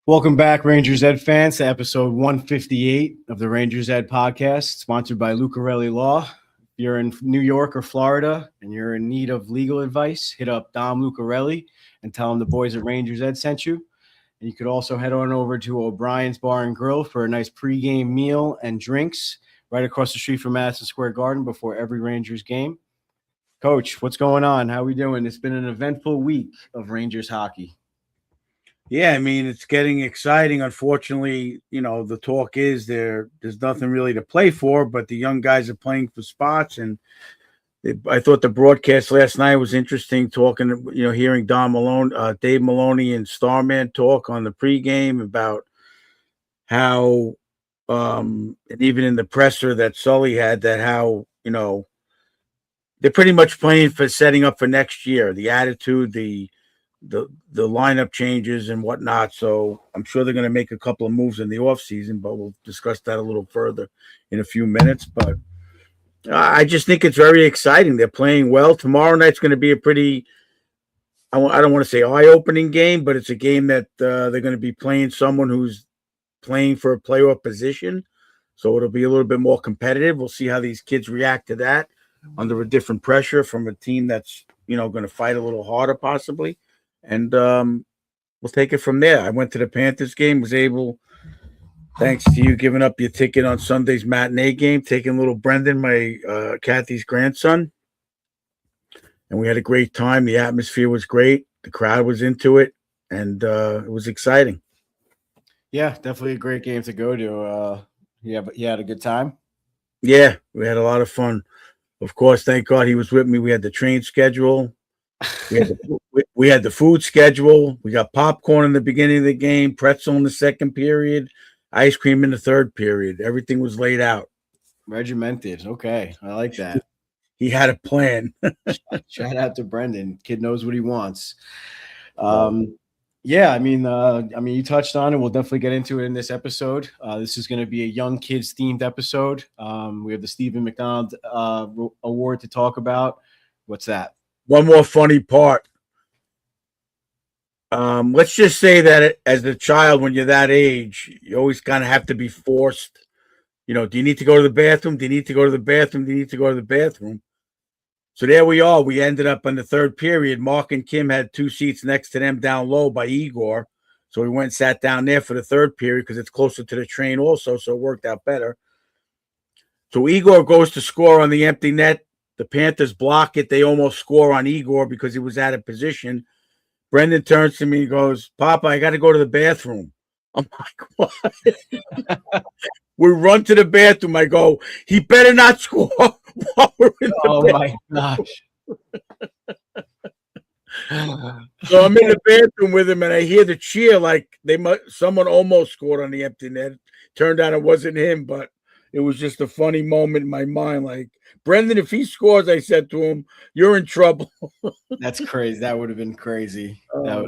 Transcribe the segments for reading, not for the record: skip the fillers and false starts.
Welcome back, Rangers Ed fans, to episode 158 of the Rangers Ed podcast, sponsored by Lucarelli Law. If you're in New York or Florida and you're in need of legal advice, hit up Dom Lucarelli and tell him the boys at Rangers Ed sent you. And you could also head on over to O'Brien's Bar and Grill for a nice pregame meal and drinks right across the street from Madison Square Garden before every Rangers game. Coach, what's going on? How are we doing? It's been an eventful week of Rangers hockey. Yeah, I mean, it's getting exciting. Unfortunately, the talk is there's nothing really to play for, but the young guys are playing for spots. And I thought the broadcast last night was interesting, talking, hearing Dave Maloney and Starman talk on the pregame about how, and even in the presser that Sully had, that how, they're pretty much playing for setting up for next year. The attitude, the lineup changes and whatnot. So I'm sure they're going to make a couple of moves in the offseason, but we'll discuss that a little further in a few minutes. But I just think it's very exciting. They're playing well. Tomorrow night's going to be a pretty, I don't want to say eye-opening game, but it's a game that they're going to be playing someone who's playing for a playoff position. So it'll be a little bit more competitive. We'll see how these kids react to that under a different pressure from a team that's, going to fight a little harder possibly. And we'll take it from there. I went to the Panthers game, was able, thanks to you giving up your ticket on Sunday's matinee game, taking little Brendan, my Kathy's grandson. And we had a great time. The atmosphere was great. The crowd was into it. And it was exciting. Yeah, definitely a great game to go to. You had a good time? Yeah, we had a lot of fun. Of course, thank God he was with me. We had the train schedule. We had the food schedule. We got popcorn in the beginning of the game, pretzel in the second period, ice cream in the third period. Everything was laid out. Regimented. Okay, I like that. He had a plan. Shout out to Brendan. Kid knows what he wants. Yeah, I mean, you touched on it. We'll definitely get into it in this episode. This is going to be a young kids themed episode. We have the Stephen McDonald Award to talk about. What's that? One more funny part. Let's just say that as a child, when you're that age, you always kind of have to be forced. Do you need to go to the bathroom? Do you need to go to the bathroom? Do you need to go to the bathroom? So there we are. We ended up in the third period. Mark and Kim had two seats next to them down low by Igor. So we went and sat down there for the third period because it's closer to the train also, so it worked out better. So Igor goes to score on the empty net. The Panthers block it. They almost score on Igor because he was out of position. Brendan turns to me and goes, "Papa, I got to go to the bathroom." I'm like, "What?" We run to the bathroom. I go, "He better not score while we're in the bathroom." My gosh. So I'm in the bathroom with him, and I hear the cheer like someone almost scored on the empty net. Turned out it wasn't him, but it was just a funny moment in my mind. Like, Brendan, if he scores, I said to him, "You're in trouble." That's crazy. That would have been crazy. That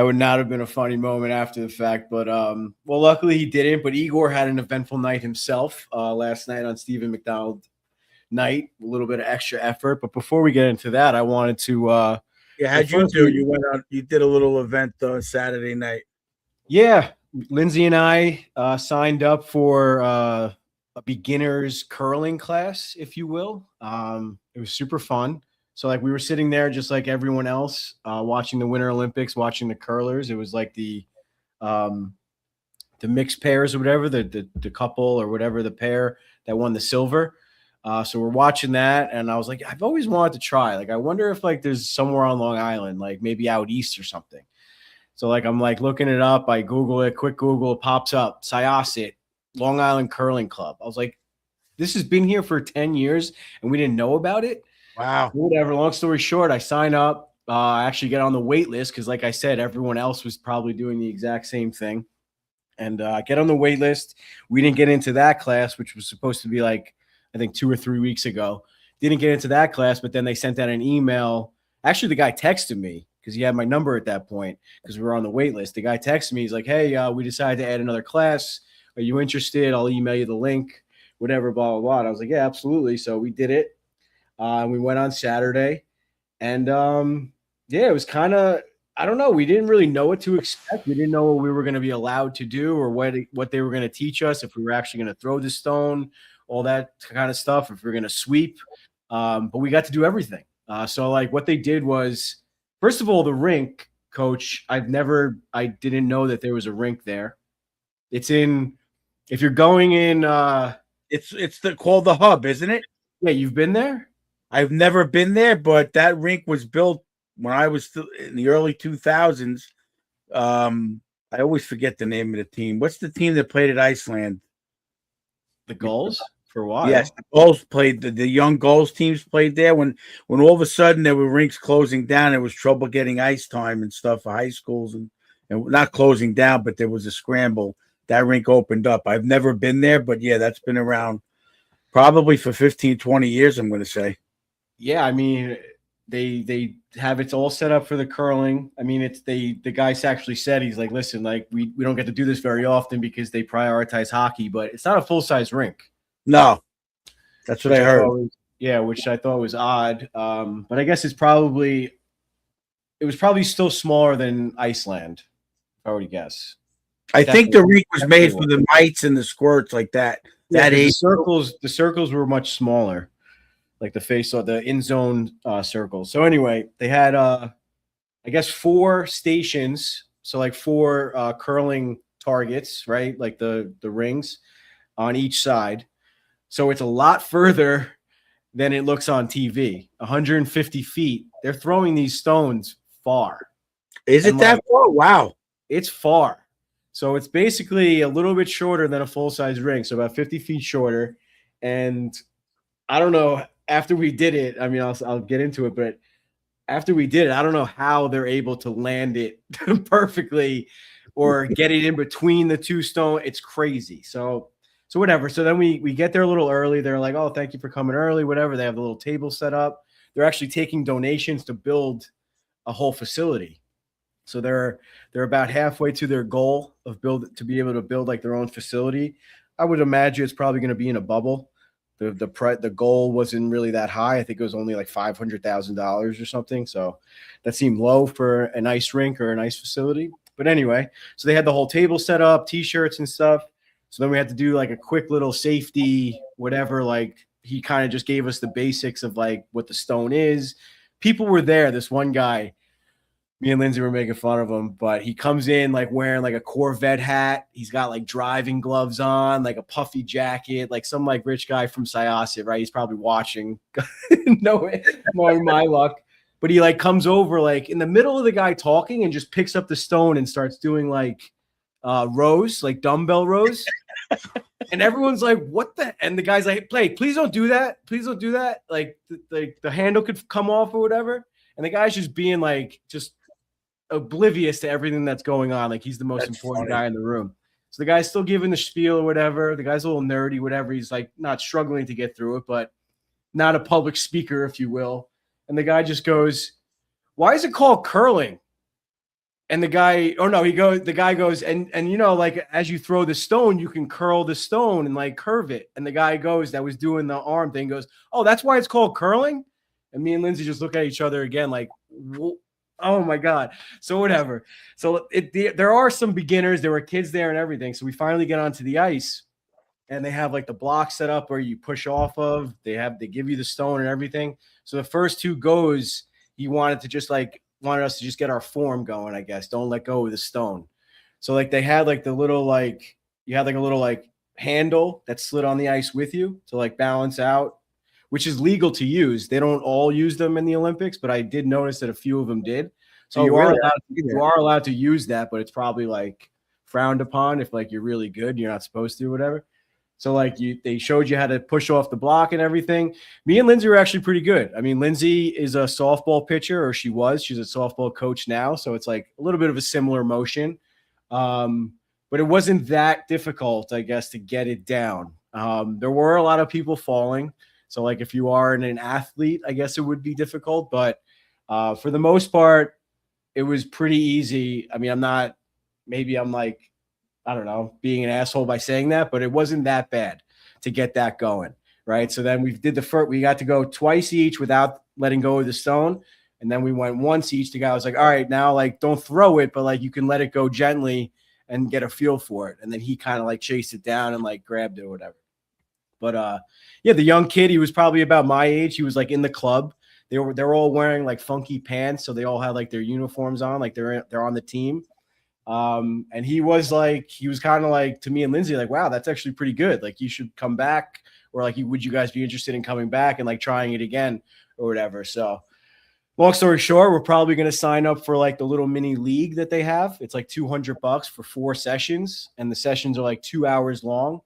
would not have been a funny moment after the fact. But well, luckily he didn't. But Igor had an eventful night himself last night on Stephen McDonald night. A little bit of extra effort. But before we get into that, I wanted to. How'd you do? You went out. You did a little event Saturday night. Yeah, Lindsay and I signed up for a beginner's curling class, if you will. It was super fun. So like we were sitting there just like everyone else, watching the Winter Olympics, watching the curlers. It was like the mixed pairs or whatever, the couple or whatever, the pair that won the silver. So we're watching that, and I was like, I've always wanted to try. Like, I wonder if like there's somewhere on Long Island, like maybe out east or something. So like I'm like looking it up. I Google it, quick Google, it pops up, Syosset, Long Island Curling Club. I was like, this has been here for 10 years, and we didn't know about it. Wow. Whatever. Long story short, I sign up. I actually get on the wait list because, like I said, everyone else was probably doing the exact same thing. And I get on the wait list. We didn't get into that class, which was supposed to be like, I think 2 or 3 weeks ago. Didn't get into that class, but then they sent out an email. Actually, the guy texted me because he had my number at that point because we were on the wait list. The guy texted me. He's like, "Hey, we decided to add another class. Are you interested? I'll email you the link, whatever, blah, blah, blah." And I was like, "Yeah, absolutely." So we did it. We went on Saturday. And, yeah, it was kind of I don't know. We didn't really know what to expect. We didn't know what we were going to be allowed to do or what they were going to teach us, if we were actually going to throw the stone, all that kind of stuff, if we are going to sweep. But we got to do everything. So like what they did was, first of all, the rink, coach, I didn't know that there was a rink there. It's if you're going in, It's called the Hub, isn't it? yeah, you've been there? I've never been there, but that rink was built when I was still in the early 2000s. I always forget the name of the team. What's the team that played at Iceland? The Gulls for a while. Yes, the Gulls played. The young Gulls teams played there. When all of a sudden there were rinks closing down, there was trouble getting ice time and stuff for high schools, and not closing down, but there was a scramble. That rink opened up. I've never been there, but yeah, that's been around probably for 15, 20 years, I'm going to say. Yeah, I mean, they have it all set up for the curling. I mean, the guy actually said, he's like, listen, like we don't get to do this very often because they prioritize hockey, but it's not a full-size rink. No, that's what I heard. Which I thought was odd. But I guess it was probably still smaller than Iceland, if I were to guess. I think the rink was made for the mites and the squirts like that. Yeah, the circles were much smaller, like the in zone circles. So anyway, they had I guess 4 stations, so like 4 curling targets, right? Like the rings on each side. So it's a lot further than it looks on TV. 150 feet. They're throwing these stones far. Is it that far? Wow. It's far. So it's basically a little bit shorter than a full-size rink, so about 50 feet shorter. And I don't know, after we did it, I mean, I'll get into it, but after we did it, I don't know how they're able to land it perfectly or get it in between the 2 stones. It's crazy. So whatever. So then we get there a little early. They're like, oh, thank you for coming early, whatever. They have the little table set up. They're actually taking donations to build a whole facility. So they're about halfway to their goal of to be able to build like their own facility. I would imagine it's probably going to be in a bubble. The goal wasn't really that high. I think it was only like $500,000 or something. So that seemed low for an ice rink or an ice facility. But anyway, so they had the whole table set up, T-shirts and stuff. So then we had to do like a quick little safety, whatever. Like he kind of just gave us the basics of like what the stone is. People were there. This one guy, me and Lindsay were making fun of him, but he comes in like wearing like a Corvette hat. He's got like driving gloves on, like a puffy jacket, like some like rich guy from Syosset, right? He's probably watching, knowing my luck. But he like comes over like in the middle of the guy talking and just picks up the stone and starts doing like rows, like dumbbell rows. And everyone's like, what the? And the guy's like, please don't do that. Please don't do that. Like the handle could come off or whatever. And the guy's just being like, just oblivious to everything that's going on. Like he's the most important guy in the room. So the guy's still giving the spiel or whatever. The guy's a little nerdy, whatever. He's like not struggling to get through it, but not a public speaker, if you will. And the guy just goes, why is it called curling? And the guy goes, and you know, like as you throw the stone, you can curl the stone and like curve it. And the guy goes, that was doing the arm thing, goes, oh, that's why it's called curling? And me and Lindsay just look at each other again, like, oh my God. So whatever. So there are some beginners. There were kids there and everything. So we finally get onto the ice and they have like the block set up where you push off of. They give you the stone and everything. So the first 2 goes, he wanted us to just get our form going, I guess. Don't let go of the stone. So like they had like the little like you had like a little like handle that slid on the ice with you to like balance out, which is legal to use. They don't all use them in the Olympics, but I did notice that a few of them did. So you are allowed to use that, but it's probably like frowned upon if like you're really good, you're not supposed to, whatever. So like they showed you how to push off the block and everything. Me and Lindsay were actually pretty good. I mean, Lindsay is a softball pitcher, or she's a softball coach now. So it's like a little bit of a similar motion. But it wasn't that difficult, I guess, to get it down. There were a lot of people falling. So like if you are an athlete, I guess it would be difficult. But for the most part, it was pretty easy. I mean, I'm like, I don't know, being an asshole by saying that, but it wasn't that bad to get that going, right? So then we got to go twice each without letting go of the stone. And then we went once each. The guy was like, all right, now like don't throw it, but like you can let it go gently and get a feel for it. And then he kind of like chased it down and like grabbed it or whatever. But yeah, the young kid, he was probably about my age. He was like in the club. They're all wearing like funky pants, so they all had like their uniforms on, like they're on the team. And he was kind of like to me and Lindsay, like, wow, that's actually pretty good. Like you should come back, or like would you guys be interested in coming back and like trying it again or whatever. So long story short, we're probably going to sign up for like the little mini league that they have. It's like $200 for 4 sessions, and the sessions are like 2 hours long,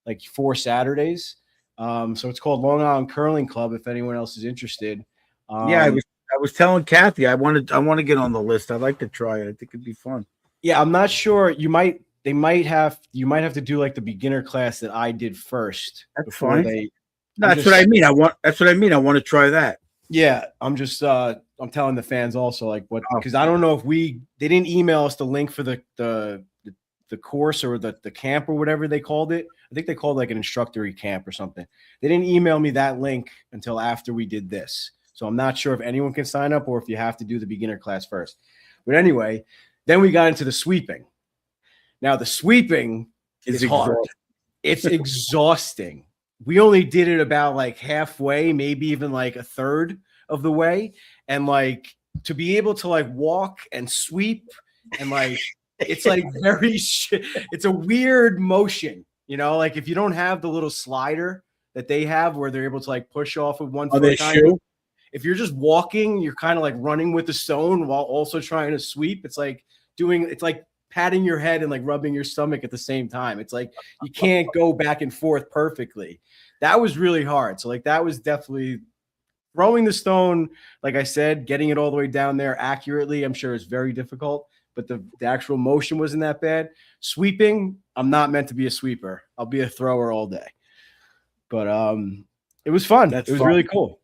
like 4 Saturdays. So it's called Long Island Curling Club if anyone else is interested. Yeah, I was telling Kathy I want to get on the list. I'd like to try it. I think it'd be fun. Yeah, I'm not sure. You might have to do like the beginner class that I did first. That's fine. That's what I mean. I want to try that. Yeah, I'm telling the fans also like what, because I don't know if they didn't email us the link for the course or the camp or whatever they called it. I think they called like an instructory camp or something. They didn't email me that link until after we did this. So I'm not sure if anyone can sign up or if you have to do the beginner class first. But anyway, then we got into the sweeping. Now the sweeping is hard. It's exhausting. We only did it about like halfway, maybe even like a third of the way. And like to be able to like walk and sweep and like it's like it's a weird motion, you know, like if you don't have the little slider that they have where they're able to like push off with one foot. If you're just walking, you're kind of like running with the stone while also trying to sweep. It's like patting your head and like rubbing your stomach at the same time. It's like you can't go back and forth perfectly. That was really hard. So like that was definitely throwing the stone. Like I said, getting it all the way down there accurately, I'm sure is very difficult, but the actual motion wasn't that bad. Sweeping, I'm not meant to be a sweeper. I'll be a thrower all day. But it was fun. It was really cool.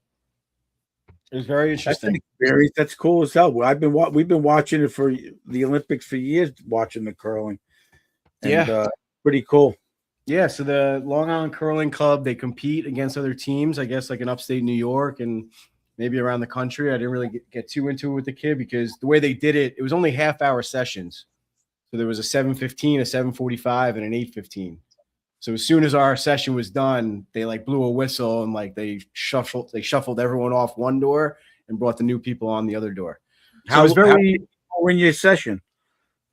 It was very interesting. That's cool as hell. We've been watching it for the Olympics for years, watching the curling. And, pretty cool. Yeah, so the Long Island Curling Club, they compete against other teams, I guess, like in upstate New York and maybe around the country. I didn't really get too into it with the kid because the way they did it, it was only half-hour sessions. So there was a 7:15, a 7:45, and an 8:15. So as soon as our session was done, they like blew a whistle and like they shuffled everyone off one door and brought the new people on the other door. So how were in your session?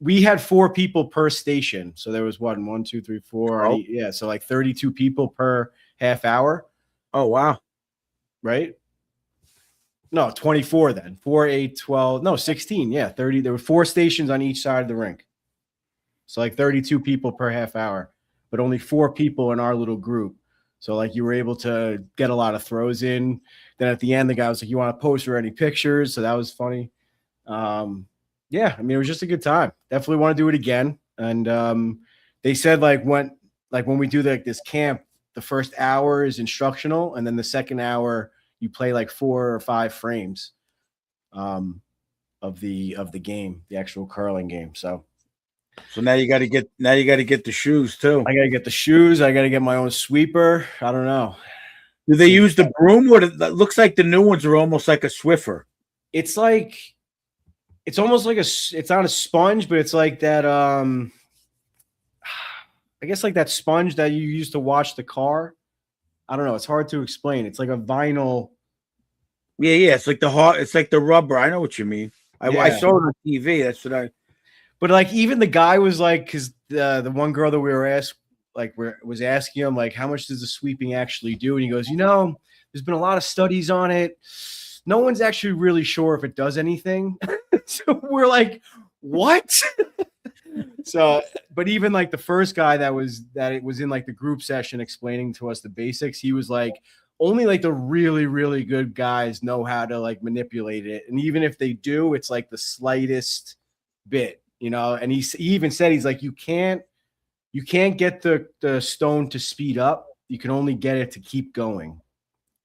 We had 4 people per station. So there was 1, 2, 3, 4. Oh. 8, yeah. So like 32 people per half hour. Oh, wow. Right? No, 24 then. 4, 8, 12. No, 16. Yeah, 30. There were 4 stations on each side of the rink. So like 32 people per half hour, but only 4 people in our little group. So like you were able to get a lot of throws in. Then at the end, the guy was like, you want to post or any pictures? So that was funny. Yeah, I mean, it was just a good time. Definitely want to do it again. And they said like when we do this camp, the first hour is instructional, and then the second hour you play like 4 or 5 frames of the game, the actual curling game. So now you got to get the shoes too. I got to get the shoes. I got to get my own sweeper. I don't know. Do they use the broom, or it looks like the new ones are almost like a Swiffer? It's like. It's almost like it's not a sponge, but it's like that. I guess like that sponge that you use to wash the car. I don't know. It's hard to explain. It's like a vinyl. Yeah. It's like the rubber. I know what you mean. I saw it on TV. That's what I. But like even the guy was like, because the one girl that we were was asking him like, how much does the sweeping actually do? And he goes, there's been a lot of studies on it. No one's actually really sure if it does anything. So we're like, what? So, but even like the first guy that was in like the group session explaining to us the basics, he was like, only like the really, really good guys know how to like manipulate it. And even if they do, it's like the slightest bit, and he even said, he's like, you can't get the stone to speed up. You can only get it to keep going.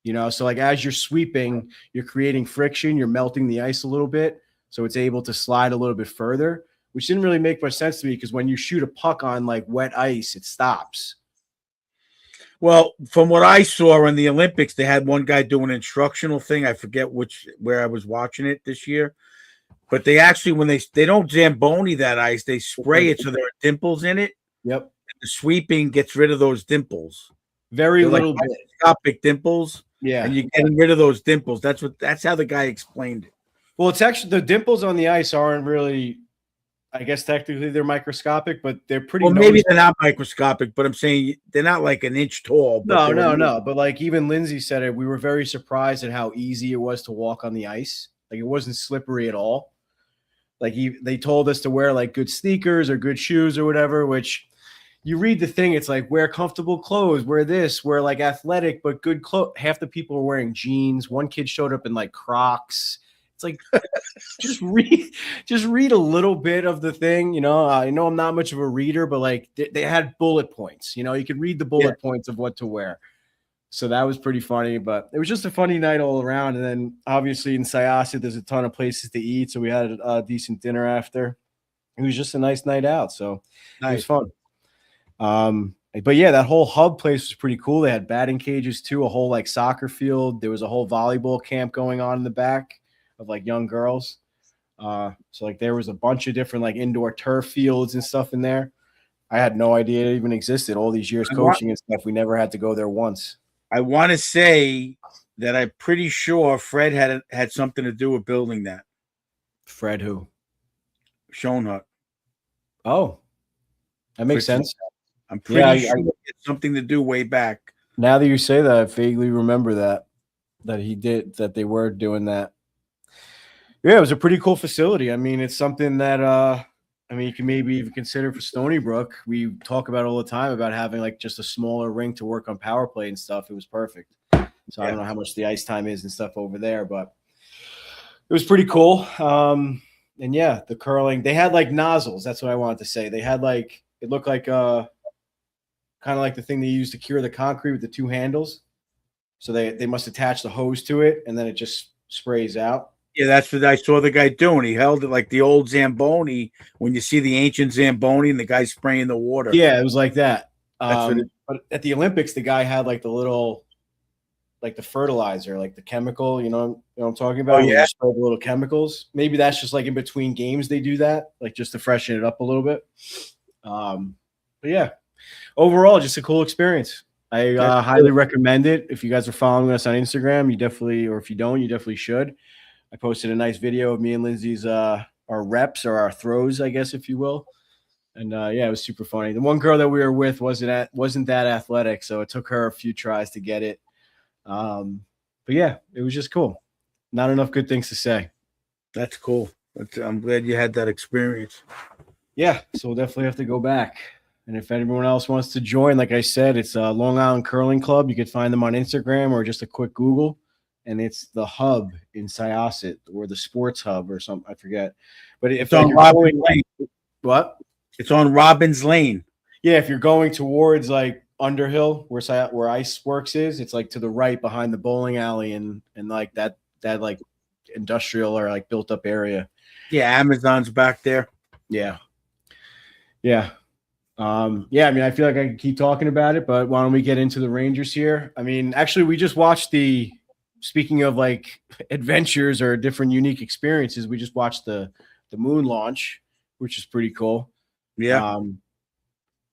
So like as you're sweeping, you're creating friction, you're melting the ice a little bit. So it's able to slide a little bit further, which didn't really make much sense to me because when you shoot a puck on like wet ice, it stops. Well, from what I saw in the Olympics, they had one guy do an instructional thing. I forget where I was watching it this year, but they actually when they don't Zamboni that ice, they spray it so there are dimples in it. Yep. The sweeping gets rid of those dimples. Very They're little like bit. microscopic dimples, Yeah. and you're getting rid of those dimples. That's how the guy explained it. Well, it's actually the dimples on the ice aren't really, I guess technically they're microscopic, but they're pretty. Well, maybe they're not microscopic, but I'm saying they're not like an inch tall. But No. But like even Lindsay said it, we were very surprised at how easy it was to walk on the ice. Like it wasn't slippery at all. Like they told us to wear like good sneakers or good shoes or whatever, which you read the thing, it's like wear comfortable clothes, wear this, wear like athletic but good clothes. Half the people were wearing jeans. One kid showed up in like Crocs. It's like just read a little bit of the thing. You know, I know I'm not much of a reader, but like they had bullet points. You know, you could read the bullet points of what to wear. So that was pretty funny, but it was just a funny night all around. And then obviously in Syosset, there's a ton of places to eat. So we had a decent dinner after. It was just a nice night out. So It was fun. But yeah, that whole hub place was pretty cool. They had batting cages too, a whole like soccer field. There was a whole volleyball camp going on in the back of like young girls. So like there was a bunch of different like indoor turf fields and stuff in there. I had no idea it even existed. All these years coaching and stuff, we never had to go there once. I want to say that I'm pretty sure Fred had something to do with building that. Fred who? Schoenhut. Oh, that makes sense. I'm pretty sure it's something to do way back. Now that you say that, I vaguely remember that he did, that they were doing that. Yeah, it was a pretty cool facility. I mean, it's something that you can maybe even consider for Stony Brook. We talk about all the time about having like just a smaller rink to work on power play and stuff. It was perfect. So I don't know how much the ice time is and stuff over there, but it was pretty cool. And yeah, the curling, they had like nozzles. That's what I wanted to say. They had like, it looked like kind of like the thing they use to cure the concrete with the two handles. So they must attach the hose to it and then it just sprays out. Yeah, that's what I saw the guy doing. He held it like the old Zamboni. When you see the ancient Zamboni and the guy spraying the water. Yeah, it was like that. But at the Olympics, the guy had like the little, like the fertilizer, like the chemical. You know what I'm talking about? Oh, yeah. Spray the little chemicals. Maybe that's just like in between games they do that, like just to freshen it up a little bit. But yeah, overall, just a cool experience. I highly recommend it. If you guys are following us on Instagram, you definitely, or if you don't, you definitely should. I posted a nice video of me and Lindsay's our reps or our throws, I guess, if you will. And yeah, it was super funny. The one girl that we were with wasn't that athletic, so it took her a few tries to get it. But yeah, it was just cool. Not enough good things to say. That's cool. I'm glad you had that experience. Yeah, so we'll definitely have to go back. And if anyone else wants to join, like I said, it's Long Island Curling Club. You could find them on Instagram or just a quick Google. And it's the hub in Syosset or the sports hub or something. I forget. But if it's on Robbins Lane. What? It's on Robbins Lane. Yeah, if you're going towards like Underhill, where Ice Works is, it's like to the right behind the bowling alley and like that like industrial or like built up area. Yeah, Amazon's back there. Yeah. Yeah. I mean, I feel like I could keep talking about it, but why don't we get into the Rangers here? I mean, actually, we just watched speaking of like adventures or different unique experiences, we just watched the moon launch, which is pretty cool. Yeah.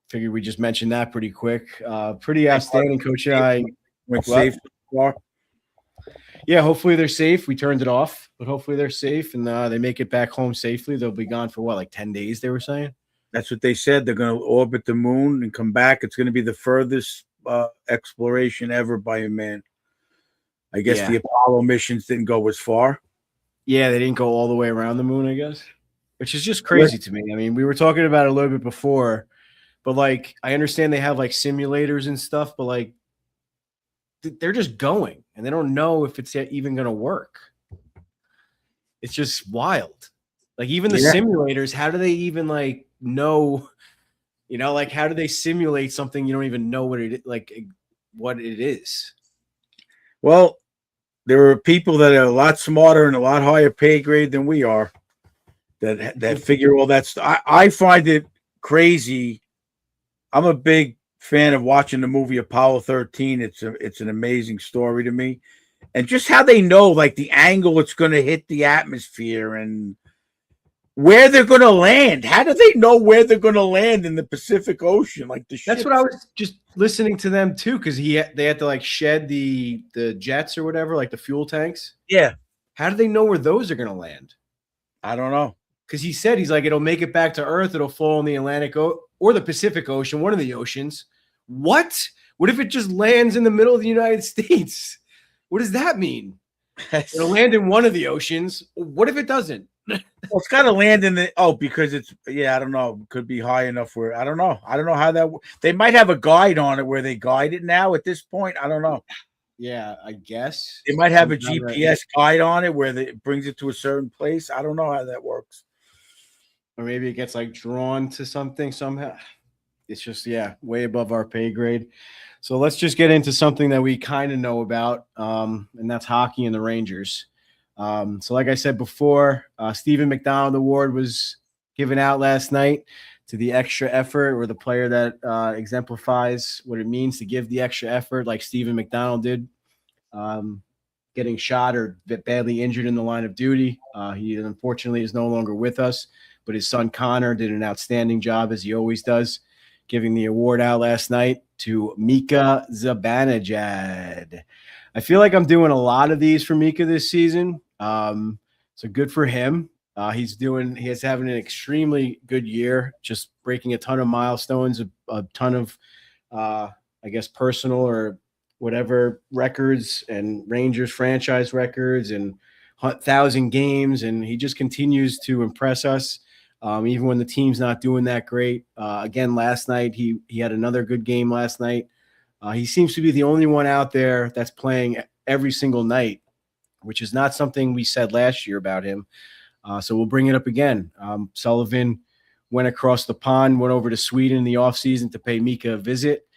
Figured we just mentioned that pretty quick. Pretty outstanding, Coach. I went safe. Yeah, hopefully they're safe. We turned it off, but hopefully they're safe and they make it back home safely. They'll be gone for like 10 days, they were saying. That's what they said. They're going to orbit the moon and come back. It's going to be the furthest exploration ever by a man. I guess the Apollo missions didn't go as far. Yeah, they didn't go all the way around the moon, I guess, which is just crazy to me. I mean, we were talking about it a little bit before, but like, I understand they have like simulators and stuff, but like, they're just going and they don't know if it's even going to work. It's just wild. Like, even the simulators, how do they even like know, like, how do they simulate something you don't even know what it is? Well, there are people that are a lot smarter and a lot higher pay grade than we are that figure all that stuff. I find it crazy. I'm a big fan of watching the movie Apollo 13. It's an amazing story to me, and just how they know like the angle it's going to hit the atmosphere and where they're going to land. How do they know where they're going to land in the Pacific Ocean? Like the That's ship. what I was just listening to them too, because they had to like shed the jets or whatever, like the fuel tanks. Yeah, How do they know where those are going to land? I don't know. Because he said he's like it'll make it back to Earth. It'll fall in the Atlantic or the Pacific Ocean, one of the oceans. What? What if it just lands in the middle of the United States? What does that mean? It'll land in one of the oceans. What if it doesn't? Well, it's got to land in the because it's I don't know. Could be high enough where I don't know. I don't know how that. They might have a guide on it where they guide it now. At this point, I don't know. Yeah, I guess they might have a GPS guide on it where it brings it to a certain place. I don't know how that works. Or maybe it gets like drawn to something somehow. It's just way above our pay grade. So let's just get into something that we kind of know about, and that's hockey and the Rangers. So like I said before, Stephen McDonald Award was given out last night to the extra effort, or the player that exemplifies what it means to give the extra effort, like Stephen McDonald did, getting shot or badly injured in the line of duty. He unfortunately is no longer with us, but his son Connor did an outstanding job, as he always does, giving the award out last night to Mika Zibanejad. I feel like I'm doing a lot of these for Mika this season. So good for him. He's having an extremely good year, just breaking a ton of milestones, a ton of, I guess, personal or whatever records and Rangers franchise records and 1,000 games. And he just continues to impress us. Even when the team's not doing that great. Again, last night, he had another good game last night. He seems to be the only one out there that's playing every single night, which is not something we said last year about him. So we'll bring it up again. Sullivan went across the pond, went over to Sweden in the offseason to pay Mika a visit.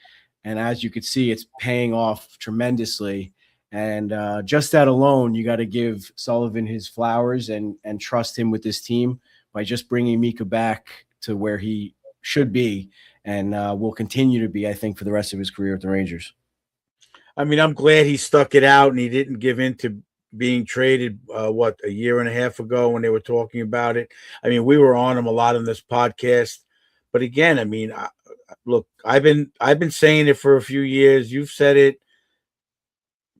And as you could see, it's paying off tremendously. And just that alone, you got to give Sullivan his flowers and trust him with this team by just bringing Mika back to where he should be and will continue to be, I think, for the rest of his career with the Rangers. I mean, I'm glad he stuck it out and he didn't give in to being traded, a year and a half ago when they were talking about it. I mean, we were on him a lot on this podcast. But again, I mean, look, I've been saying it for a few years. You've said it.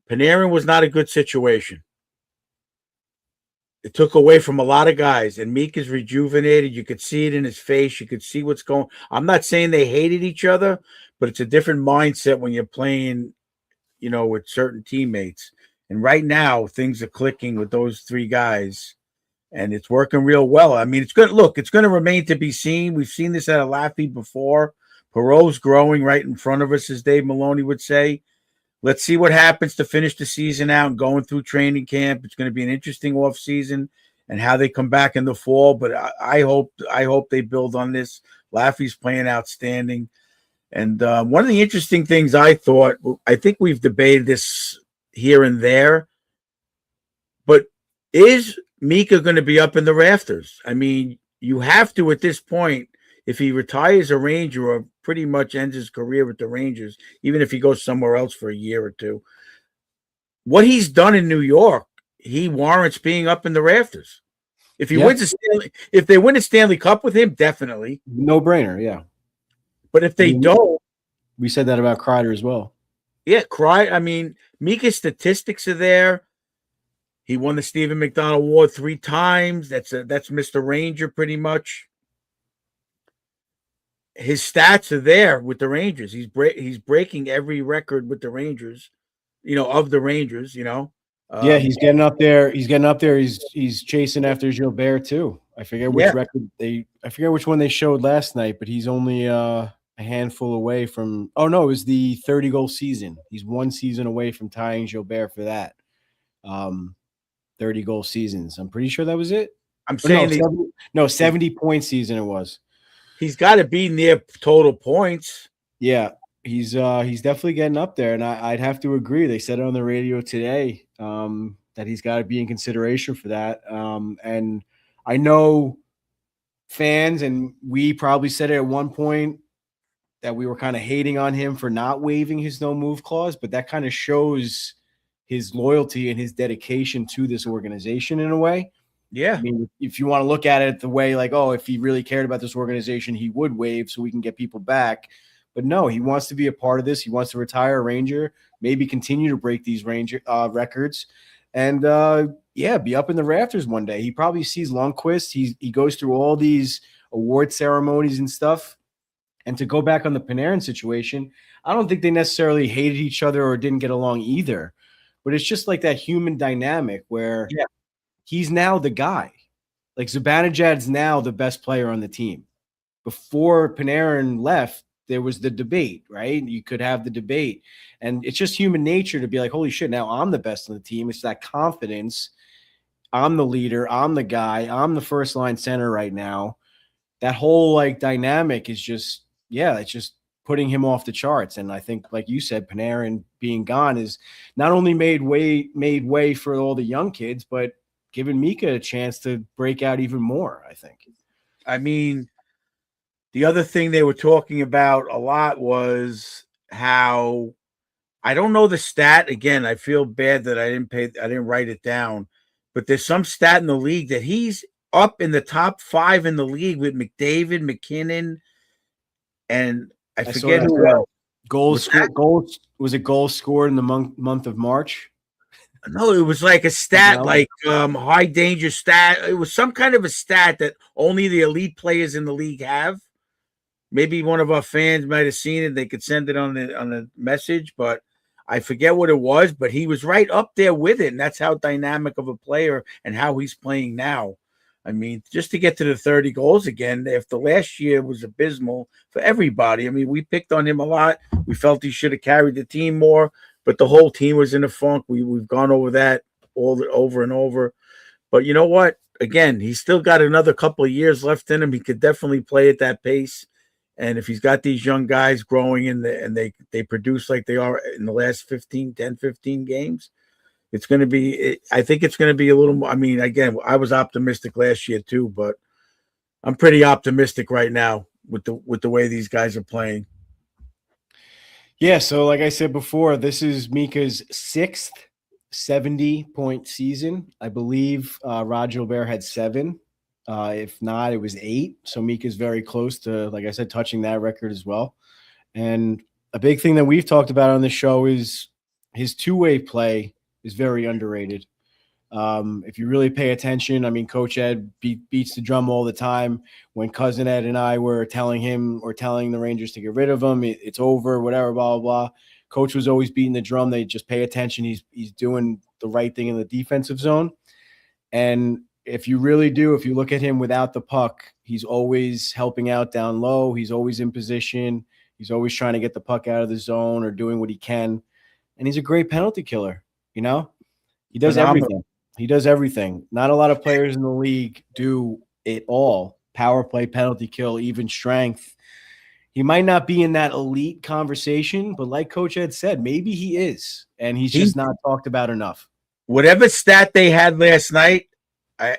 Panarin was not a good situation. It took away from a lot of guys, and Meek is rejuvenated. You could see it in his face. You could see what's going. I'm not saying they hated each other, but it's a different mindset when you're playing, with certain teammates. And right now, things are clicking with those three guys, and it's working real well. I mean, it's good. Look, it's going to remain to be seen. We've seen this at a Laffy before. Perreault's growing right in front of us, as Dave Maloney would say. Let's see what happens to finish the season out and going through training camp. It's going to be an interesting off season and how they come back in the fall. But I hope they build on this. Laffy's playing outstanding. And one of the interesting things I think we've debated this here and there, but is Mika going to be up in the rafters? I mean, you have to at this point. If he retires a Ranger or pretty much ends his career with the Rangers, even if he goes somewhere else for a year or two, what he's done in New York, he warrants being up in the rafters. If he wins if they win a Stanley Cup with him, definitely. No brainer, yeah. But if they don't. We said that about Kreider as well. Yeah, I mean, Mika's statistics are there. He won the Stephen McDonald Award 3 times. That's Mr. Ranger pretty much. His stats are there with the Rangers. He's breaking every record with the Rangers, of the Rangers, Yeah, he's getting up there. He's chasing after Gilbert too. I forget which record I forget which one they showed last night, but he's only a handful away from. Oh no, it was the 30-goal season. He's one season away from tying Gilbert for that. 30-goal seasons. I'm pretty sure that was it. I'm saying 70-point season it was. He's got to be near total points. Yeah, he's definitely getting up there, and I'd have to agree. They said it on the radio today that he's got to be in consideration for that. And I know fans, and we probably said it at one point, that we were kind of hating on him for not waiving his no move clause, but that kind of shows his loyalty and his dedication to this organization in a way. Yeah. I mean, if you want to look at it the way like, oh, if he really cared about this organization, he would waive so we can get people back. But no, he wants to be a part of this. He wants to retire a Ranger, maybe continue to break these Ranger records, and be up in the rafters one day. He probably sees Lundqvist. He goes through all these award ceremonies and stuff. And to go back on the Panarin situation, I don't think they necessarily hated each other or didn't get along either. But it's just like that human dynamic where he's now the guy. Like Zibanejad's now the best player on the team. Before Panarin left, there was the debate, right? You could have the debate. And it's just human nature to be like, holy shit, now I'm the best on the team. It's that confidence. I'm the leader. I'm the guy. I'm the first line center right now. That whole like dynamic is just, it's just putting him off the charts. And I think, like you said, Panarin being gone is not only made way for all the young kids, but giving Mika a chance to break out even more, I think. I mean, the other thing they were talking about a lot was how, I don't know the stat. Again, I feel bad that I didn't write it down, but there's some stat in the league that he's up in the top 5 in the league with McDavid, McKinnon, and I forget who else. Goals scored in the month of March? No, it was like a stat, like high danger stat. It was some kind of a stat that only the elite players in the league have. Maybe one of our fans might have seen it. They could send it on the message, but I forget what it was. But he was right up there with it, and that's how dynamic of a player and how he's playing now. I mean, just to get to the 30 goals again, if the last year was abysmal for everybody. I mean, we picked on him a lot. We felt he should have carried the team more, but the whole team was in a funk. We've gone over that over and over. But you know what? Again, he's still got another couple of years left in him. He could definitely play at that pace. And if he's got these young guys growing and they produce like they are in the last 10, 15 games, it's going to be, I think it's going to be a little more. I mean, again, I was optimistic last year too, but I'm pretty optimistic right now with the way these guys are playing. Yeah. So like I said before, this is Mika's 6th 70-point season. I believe Rod Gilbert had 7. If not, it was 8. So Mika's very close to, like I said, touching that record as well. And a big thing that we've talked about on the show is his two-way play is very underrated. If you really pay attention, I mean, Coach Ed beats the drum all the time. When Cousin Ed and I were telling him or telling the Rangers to get rid of him, it's over, whatever, blah, blah, blah. Coach was always beating the drum. They just pay attention. He's doing the right thing in the defensive zone. And if you look at him without the puck, he's always helping out down low. He's always in position. He's always trying to get the puck out of the zone or doing what he can. And he's a great penalty killer. You know, he does everything. He does everything. Not a lot of players in the league do it all. Power play, penalty kill, even strength. He might not be in that elite conversation, but like Coach Ed said, maybe he is. And he's just not talked about enough. Whatever stat they had last night, I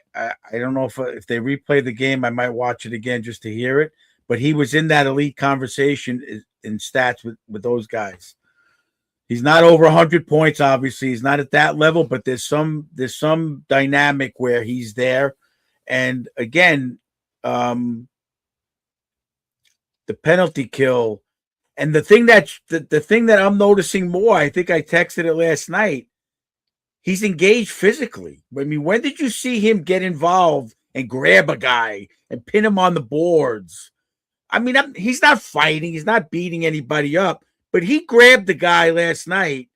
don't know if they replay the game, I might watch it again just to hear it. But he was in that elite conversation in stats with those guys. He's not over 100 points, obviously. He's not at that level, but there's some dynamic where he's there. And again, the penalty kill, and the thing that I'm noticing more, I think I texted it last night. He's engaged physically. I mean, when did you see him get involved and grab a guy and pin him on the boards? I mean, he's not fighting. He's not beating anybody up. But he grabbed the guy last night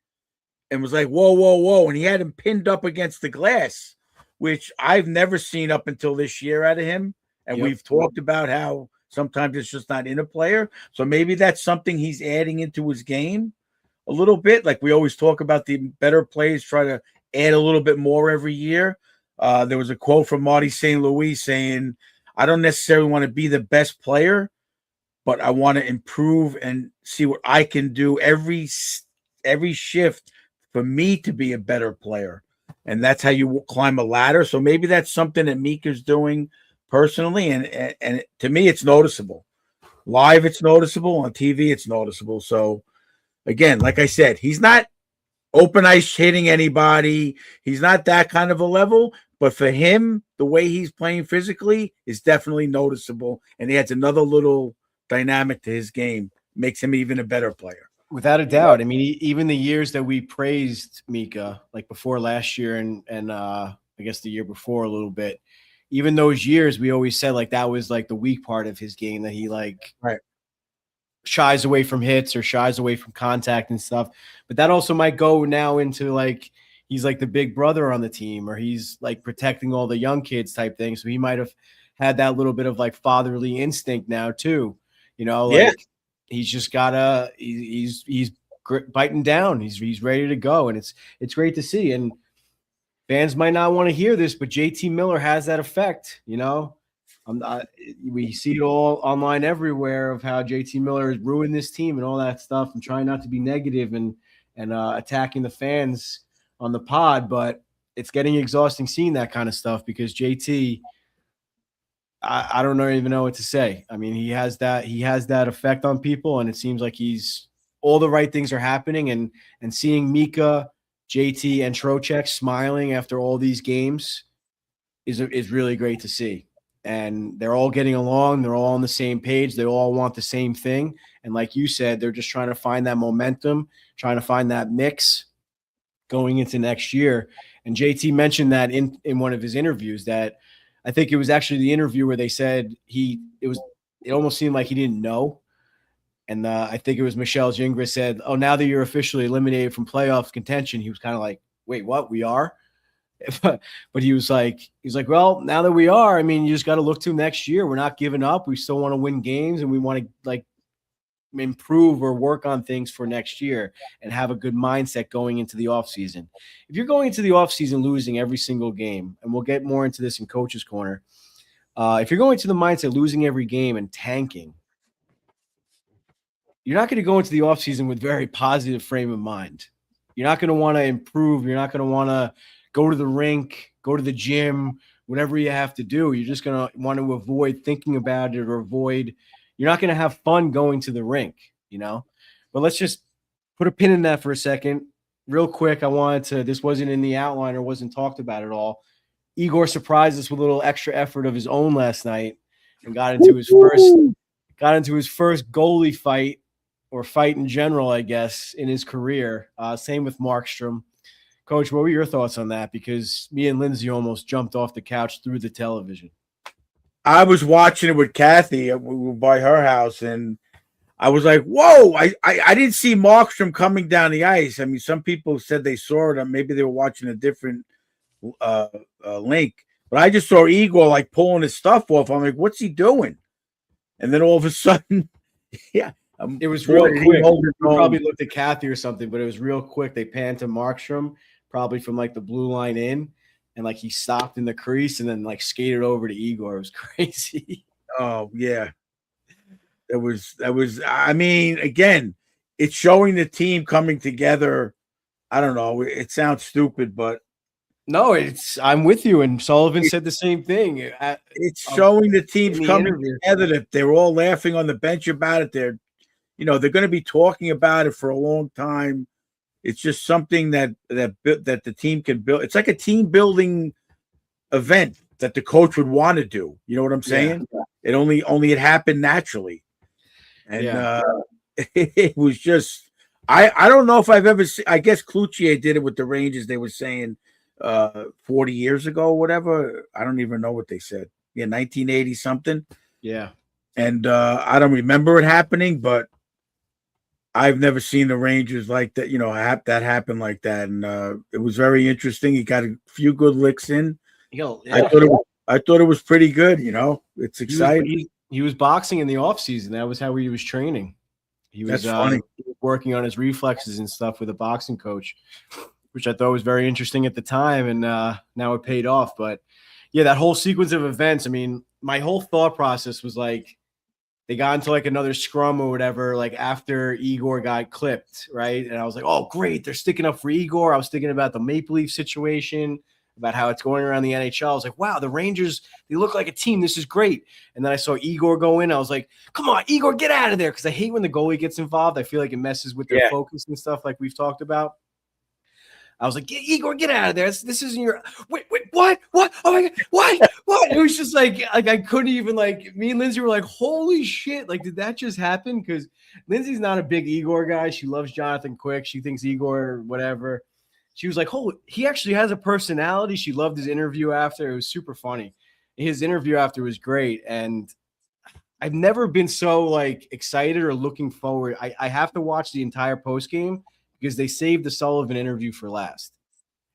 and was like, whoa, whoa, whoa. And he had him pinned up against the glass, which I've never seen up until this year out of him. And we've talked about how sometimes it's just not in a player. So maybe that's something he's adding into his game a little bit. Like we always talk about the better plays, try to add a little bit more every year. There was a quote from Marty St. Louis saying, I don't necessarily want to be the best player, but I want to improve and see what I can do every shift for me to be a better player. And that's how you climb a ladder. So maybe that's something that Mika's doing personally. And to me, it's noticeable. Live, it's noticeable. On TV, it's noticeable. So, again, like I said, he's not open ice hitting anybody. He's not that kind of a level. But for him, the way he's playing physically is definitely noticeable. And he adds another little dynamic to his game, makes him even a better player. Without a doubt. I mean, even the years that we praised Mika, like before last year and I guess the year before a little bit, even those years, we always said like that was like the weak part of his game, that he like shies away from hits or shies away from contact and stuff. But that also might go now into like he's like the big brother on the team, or he's like protecting all the young kids type thing. So he might have had that little bit of like fatherly instinct now too, you know, like he's just gotta, he's biting down. He's ready to go. And it's great to see. And fans might not want to hear this, but JT Miller has that effect, you know. We see it all online everywhere of how JT Miller has ruined this team and all that stuff. I'm trying not to be negative and attacking the fans on the pod, but it's getting exhausting seeing that kind of stuff because JT, I don't even know what to say. I mean, he has that effect on people, and it seems like he's all the right things are happening, and seeing Mika, JT, and Trocheck smiling after all these games is really great to see. And they're all getting along. They're all on the same page. They all want the same thing. And like you said, they're just trying to find that momentum, trying to find that mix going into next year. And JT mentioned that in one of his interviews, that I think it was actually the interview where they said it almost seemed like he didn't know. And I think it was Michelle Gingras said, "Oh, now that you're officially eliminated from playoff contention," he was kind of like, "Wait, what? We are?" But he was like, "Well, now that we are, I mean, you just got to look to next year. We're not giving up. We still want to win games, and we want to like improve or work on things for next year and have a good mindset going into the offseason. If you're going into the offseason losing every single game, and we'll get more into this in Coach's Corner, if you're going to the mindset losing every game and tanking, you're not going to go into the offseason with very positive frame of mind. You're not going to want to improve. You're not going to want to go to the rink, go to the gym, whatever you have to do. You're just going to want to avoid thinking about it, or you're not going to have fun going to the rink, you know? But let's just put a pin in that for a second. Real quick, this wasn't in the outline or wasn't talked about at all. Igor surprised us with a little extra effort of his own last night and got into his first goalie fight, or fight in general, I guess, in his career. Same with Markstrom. Coach, what were your thoughts on that? Because me and Lindsay almost jumped off the couch through the television. I was watching it with Kathy. We were by her house, and I was like, whoa, I didn't see Markstrom coming down the ice. I mean, some people said they saw it, and maybe they were watching a different link. But I just saw Igor like pulling his stuff off. I'm like, what's he doing? And then all of a sudden, yeah. It was real quick. We probably looked at Kathy or something, but it was real quick. They panned to Markstrom, probably from like the blue line in, and like he stopped in the crease and then like skated over to Igor. It was crazy. Oh yeah, that was. I mean, again, it's showing the team coming together. I don't know. It sounds stupid, but no, I'm with you. And Sullivan said the same thing. It's showing the teams coming together, that they're all laughing on the bench about it. They're going to be talking about it for a long time. It's just something that the team can build. It's like a team building event that the coach would want to do. You know what I'm saying? Yeah. It only it happened naturally. And it was just, I don't know if I've ever seen, I guess Cloutier did it with the Rangers. They were saying 40 years ago or whatever. I don't even know what they said. Yeah, 1980 something. Yeah. And I don't remember it happening, but I've never seen the Rangers like that, that happen like that. And it was very interesting. He got a few good licks in. Yeah. I thought it was pretty good. It's exciting. He was boxing in the off season. That was how he was training. He was working on his reflexes and stuff with a boxing coach, which I thought was very interesting at the time. And now it paid off. But yeah, that whole sequence of events, I mean, my whole thought process was like, they got into like another scrum or whatever, like after Igor got clipped, right? And I was like, oh, great, they're sticking up for Igor. I was thinking about the Maple Leaf situation. about how it's going around the NHL. I was like, wow, the Rangers, they look like a team. This is great. And then I saw Igor go in. I was like, come on, Igor, get out of there. Because I hate when the goalie gets involved. I feel like it messes with their focus and stuff like we've talked about. I was like, Igor, get out of there. This isn't your – wait, what? What? Oh, my God. What? It was just like I couldn't even – me and Lindsay were like, holy shit. Like, did that just happen? Because Lindsay's not a big Igor guy. She loves Jonathan Quick. She thinks Igor, whatever. She was like, oh, he actually has a personality. She loved his interview after. It was super funny. His interview after was great. And I've never been so, like, excited or looking forward. I have to watch the entire postgame because they saved the Sullivan interview for last.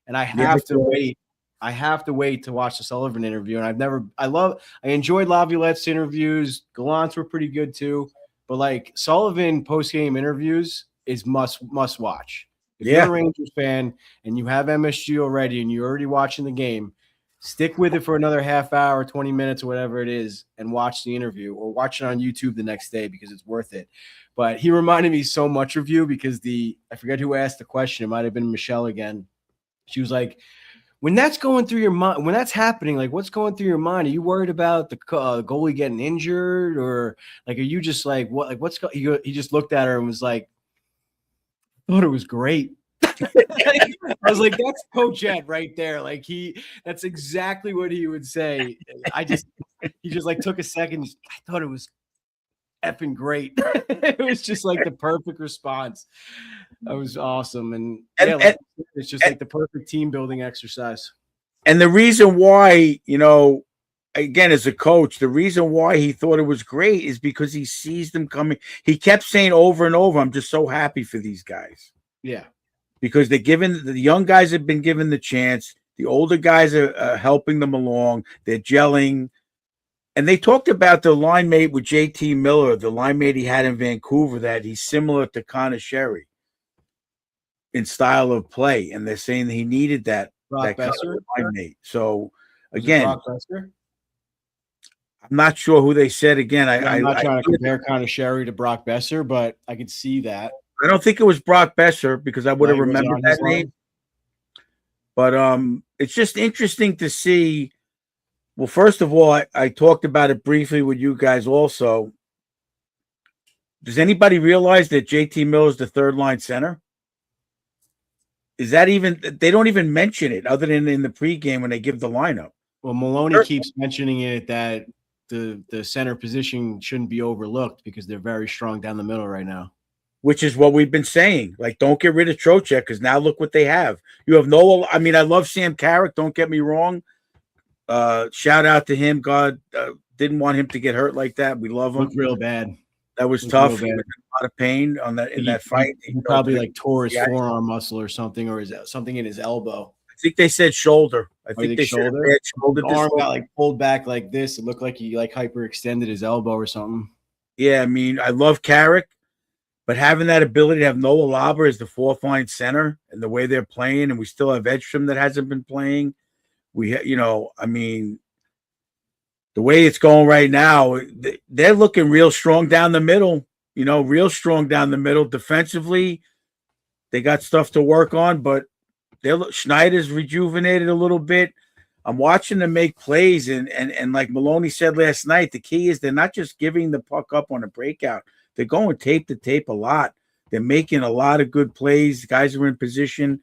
And I have to wait. I have to wait to watch the Sullivan interview. And I enjoyed Laviolette's interviews. Gallant's were pretty good too. But like Sullivan post-game interviews is must watch. If you're a Rangers fan and you have MSG already and you're already watching the game, stick with it for another half hour, 20 minutes, or whatever it is, and watch the interview or watch it on YouTube the next day because it's worth it. But he reminded me so much of you because I forget who asked the question. It might have been Michelle again. She was like, when that's going through your mind, when that's happening, like what's going through your mind? Are you worried about the goalie getting injured or like, are you just like, what, like what's going, he just looked at her and was like, I thought it was great. I was like, that's Coach Ed right there. Like that's exactly what he would say. He just like took a second. I thought it was effing great. It was just like the perfect response. That was awesome. And it's just like the perfect team building exercise. And the reason why, again, as a coach, the reason why he thought it was great is because he sees them coming. He kept saying over and over, I'm just so happy for these guys. Yeah. Because the young guys have been given the chance. The older guys are helping them along. They're gelling. And they talked about the line mate with JT Miller, the line mate he had in Vancouver, that he's similar to Connor Sherry in style of play. And they're saying that he needed that kind of line mate. So, again, I'm not sure who they said again. I'm not trying to compare Connor Sherry to Brock Besser, but I could see that. I don't think it was Brock Besser because I would have remembered that name. But it's just interesting to see. Well, first of all, I talked about it briefly with you guys also. Does anybody realize that JT Miller is the third line center? Is that even – they don't even mention it other than in the pregame when they give the lineup. Well, Maloney keeps mentioning it that the center position shouldn't be overlooked because they're very strong down the middle right now. Which is what we've been saying. Like, don't get rid of Trocheck because now look what they have. You have I mean, I love Sam Carrick. Don't get me wrong. Shout out to him. God didn't want him to get hurt like that. We love him. Looked real bad. That was tough. He was in a lot of pain in that fight. He probably like tore his forearm muscle or something, or something in his elbow. I think they said shoulder. I think they shoulder. Said shoulder. The arm got like pulled back like this. It looked like he like hyperextended his elbow or something. Yeah, I mean, I love Carrick. But having that ability to have Noah Lauber as the fourth line center and the way they're playing, and we still have Edstrom that hasn't been playing. I mean, the way it's going right now, they're looking real strong down the middle, real strong down the middle. Defensively, they got stuff to work on, but Schneider's rejuvenated a little bit. I'm watching them make plays, and like Maloney said last night, the key is they're not just giving the puck up on a breakout. They're going tape to tape a lot. They're making a lot of good plays. Guys are in position.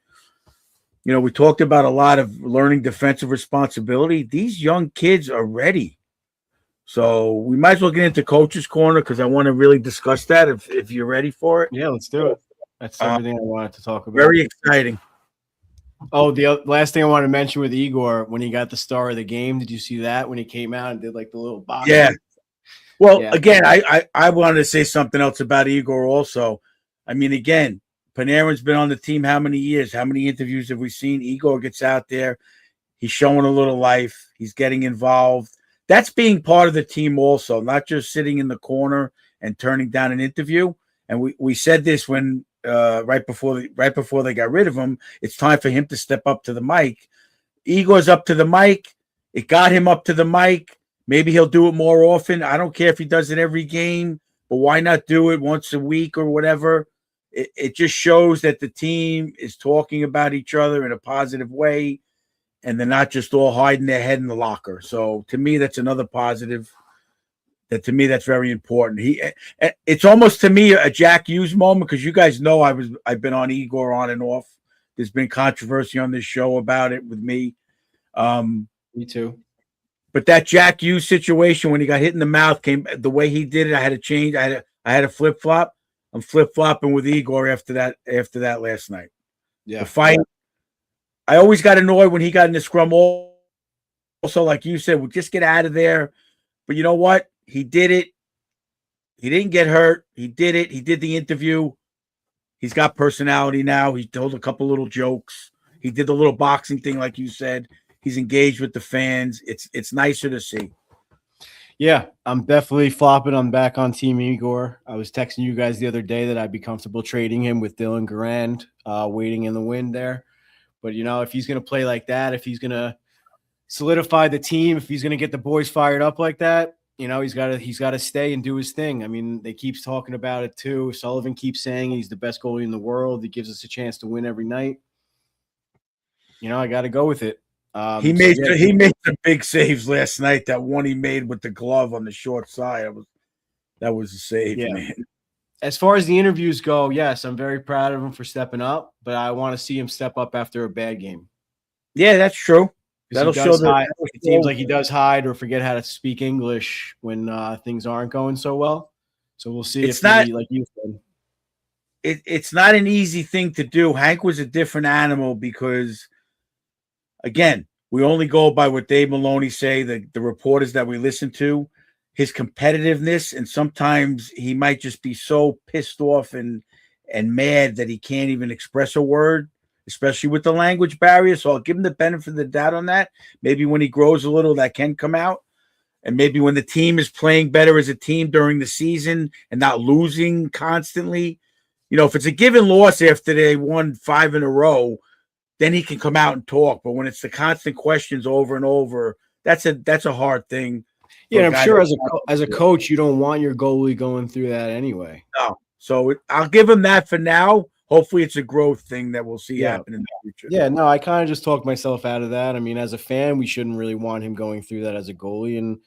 We talked about a lot of learning defensive responsibility. These young kids are ready. So we might as well get into Coach's Corner because I want to really discuss that if you're ready for it. Yeah, let's do it. That's everything I wanted to talk about. Very exciting. Oh, the last thing I wanted to mention with Igor, when he got the star of the game, did you see that when he came out and did like the little box? Yeah. Well, again, I wanted to say something else about Igor also. I mean, again, Panarin's been on the team how many years? How many interviews have we seen? Igor gets out there. He's showing a little life. He's getting involved. That's being part of the team also, not just sitting in the corner and turning down an interview. And we said this when right before they got rid of him, it's time for him to step up to the mic. Igor's up to the mic. It got him up to the mic. Maybe he'll do it more often. I don't care if he does it every game, but why not do it once a week or whatever? It just shows that the team is talking about each other in a positive way. and they're not just all hiding their head in the locker. So to me, that's another positive. That to me, that's very important. It's almost to me a Jack Hughes moment, because you guys know I've been on Igor on and off. There's been controversy on this show about it with me. Me too. But that Jack Hughes situation when he got hit in the mouth, came the way he did it. I had to change. I had a flip flop. I'm flip flopping with Igor after that. After that last night, the fight. I always got annoyed when he got in the scrum. Also, like you said, we'll just get out of there. But you know what? He did it. He didn't get hurt. He did it. He did the interview. He's got personality now. He told a couple little jokes. He did the little boxing thing, like you said. He's engaged with the fans. It's nicer to see. Yeah, I'm definitely flopping. I'm back on Team Igor. I was texting you guys the other day that I'd be comfortable trading him with Dylan Garand, waiting in the wind there. But, you know, if he's going to play like that, if he's going to solidify the team, if he's going to get the boys fired up like that, you know, he's got to stay and do his thing. I mean, they keep talking about it too. Sullivan keeps saying he's the best goalie in the world. He gives us a chance to win every night. You know, I got to go with it. He made some big saves last night. That one he made with the glove on the short side, that was a save, man. As far as the interviews go, yes, I'm very proud of him for stepping up, but I want to see him step up after a bad game. Yeah, that's true. That'll show that it seems like he does hide or forget how to speak English when things aren't going so well. So we'll see. It's not like you said. It's not an easy thing to do. Hank was a different animal because, again, we only go by what Dave Maloney say, the reporters that we listen to, his competitiveness, and sometimes he might just be so pissed off and mad that he can't even express a word, especially with the language barrier. So I'll give him the benefit of the doubt on that. Maybe when he grows a little, that can come out. And maybe when the team is playing better as a team during the season and not losing constantly, you know, if it's a given loss after they won 5 in a row, then he can come out and talk. But when it's the constant questions over and over, that's a hard thing. Yeah, I'm sure as a coach, you don't want your goalie going through that anyway. No. So I'll give him that for now. Hopefully it's a growth thing that we'll see happen in the future. Yeah, no, I kind of just talked myself out of that. I mean, as a fan, we shouldn't really want him going through that as a goalie. And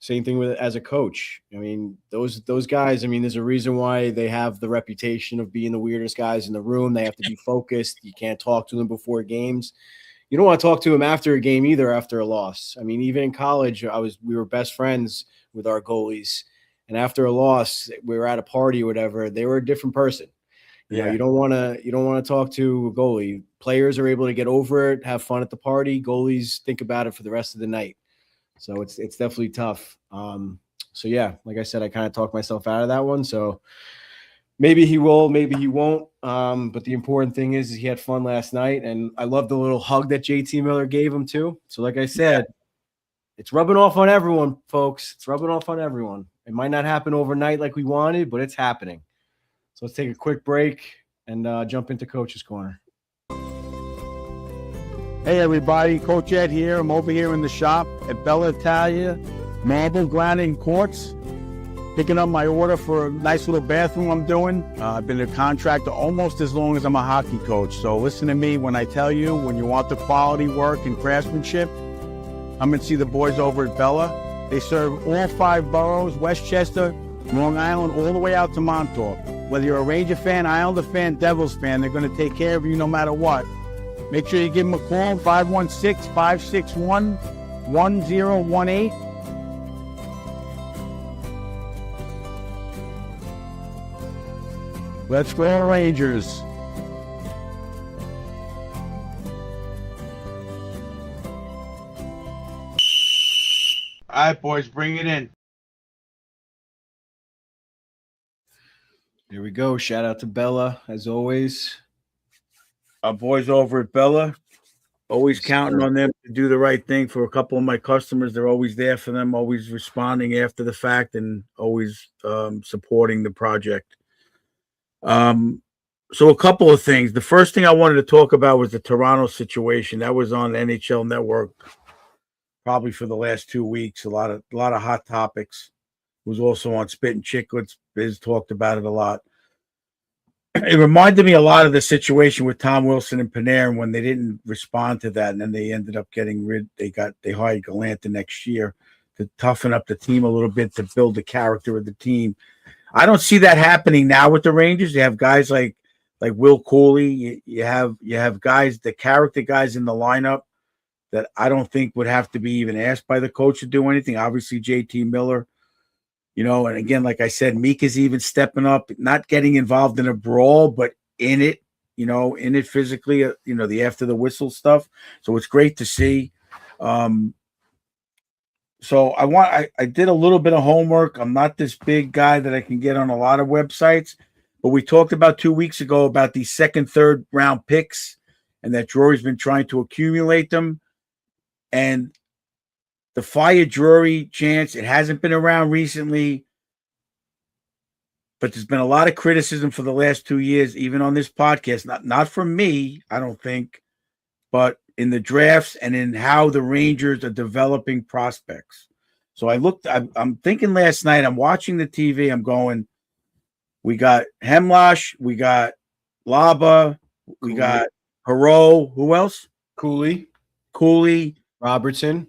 same thing with as a coach. I mean, those guys, I mean, there's a reason why they have the reputation of being the weirdest guys in the room. They have to be focused. You can't talk to them before games. You don't want to talk to them after a game either, after a loss. I mean, even in college, we were best friends with our goalies. And after a loss, we were at a party or whatever, they were a different person. You know, you don't want to talk to a goalie. Players are able to get over it, have fun at the party. Goalies think about it for the rest of the night. So it's definitely tough. So yeah, like I said, I kind of talked myself out of that one. So maybe he will, maybe he won't. But the important thing is he had fun last night, and I love the little hug that JT Miller gave him too. So like I said, it's rubbing off on everyone, folks. It's rubbing off on everyone. It might not happen overnight like we wanted, but it's happening. So let's take a quick break and jump into Coach's Corner. Hey everybody, Coach Ed here. I'm over here in the shop at Bella Italia, Marble Granite Quartz, picking up my order for a nice little bathroom I'm doing. I've been a contractor almost as long as I'm a hockey coach. So listen to me when I tell you, when you want the quality work and craftsmanship, come and see the boys over at Bella. They serve all 5 boroughs, Westchester, Long Island, all the way out to Montauk. Whether you're a Ranger fan, Islander fan, Devils fan, they're going to take care of you no matter what. Make sure you give them a call, 516-561-1018. Let's go Rangers. All right, boys, bring it in. Here we go. Shout out to Bella, as always. Our boys over at Bella, always counting on them to do the right thing for a couple of my customers. They're always there for them, always responding after the fact, and always supporting the project. So a couple of things. The first thing I wanted to talk about was the Toronto situation. That was on NHL Network probably for the last 2 weeks. A lot of hot topics. It was also on Spit and Chicklets. Biz talked about it a lot. it reminded me a lot of the situation with Tom Wilson and Panarin when they didn't respond to that, and then they ended up getting rid. They hired Gallant the next year to toughen up the team a little bit, to build the character of the team. I don't see that happening now with the Rangers. You have guys like Will Cooley. You have guys, the character guys in the lineup that I don't think would have to be even asked by the coach to do anything. Obviously, JT Miller. And again, like I said, Meek is even stepping up, not getting involved in a brawl, but in it, in it physically, the after the whistle stuff. So it's great to see. So I did a little bit of homework. I'm not this big guy that I can get on a lot of websites, but we talked about 2 weeks ago about these second, third round picks and that Drury's been trying to accumulate them. And the fire Drury chance, it hasn't been around recently, but there's been a lot of criticism for the last 2 years, even on this podcast. Not from me, I don't think, but in the drafts and in how the Rangers are developing prospects. So I'm thinking last night, I'm watching the TV, I'm going, we got Hemlash, we got Laba, we got Perreault, who else? Cooley, Robertson,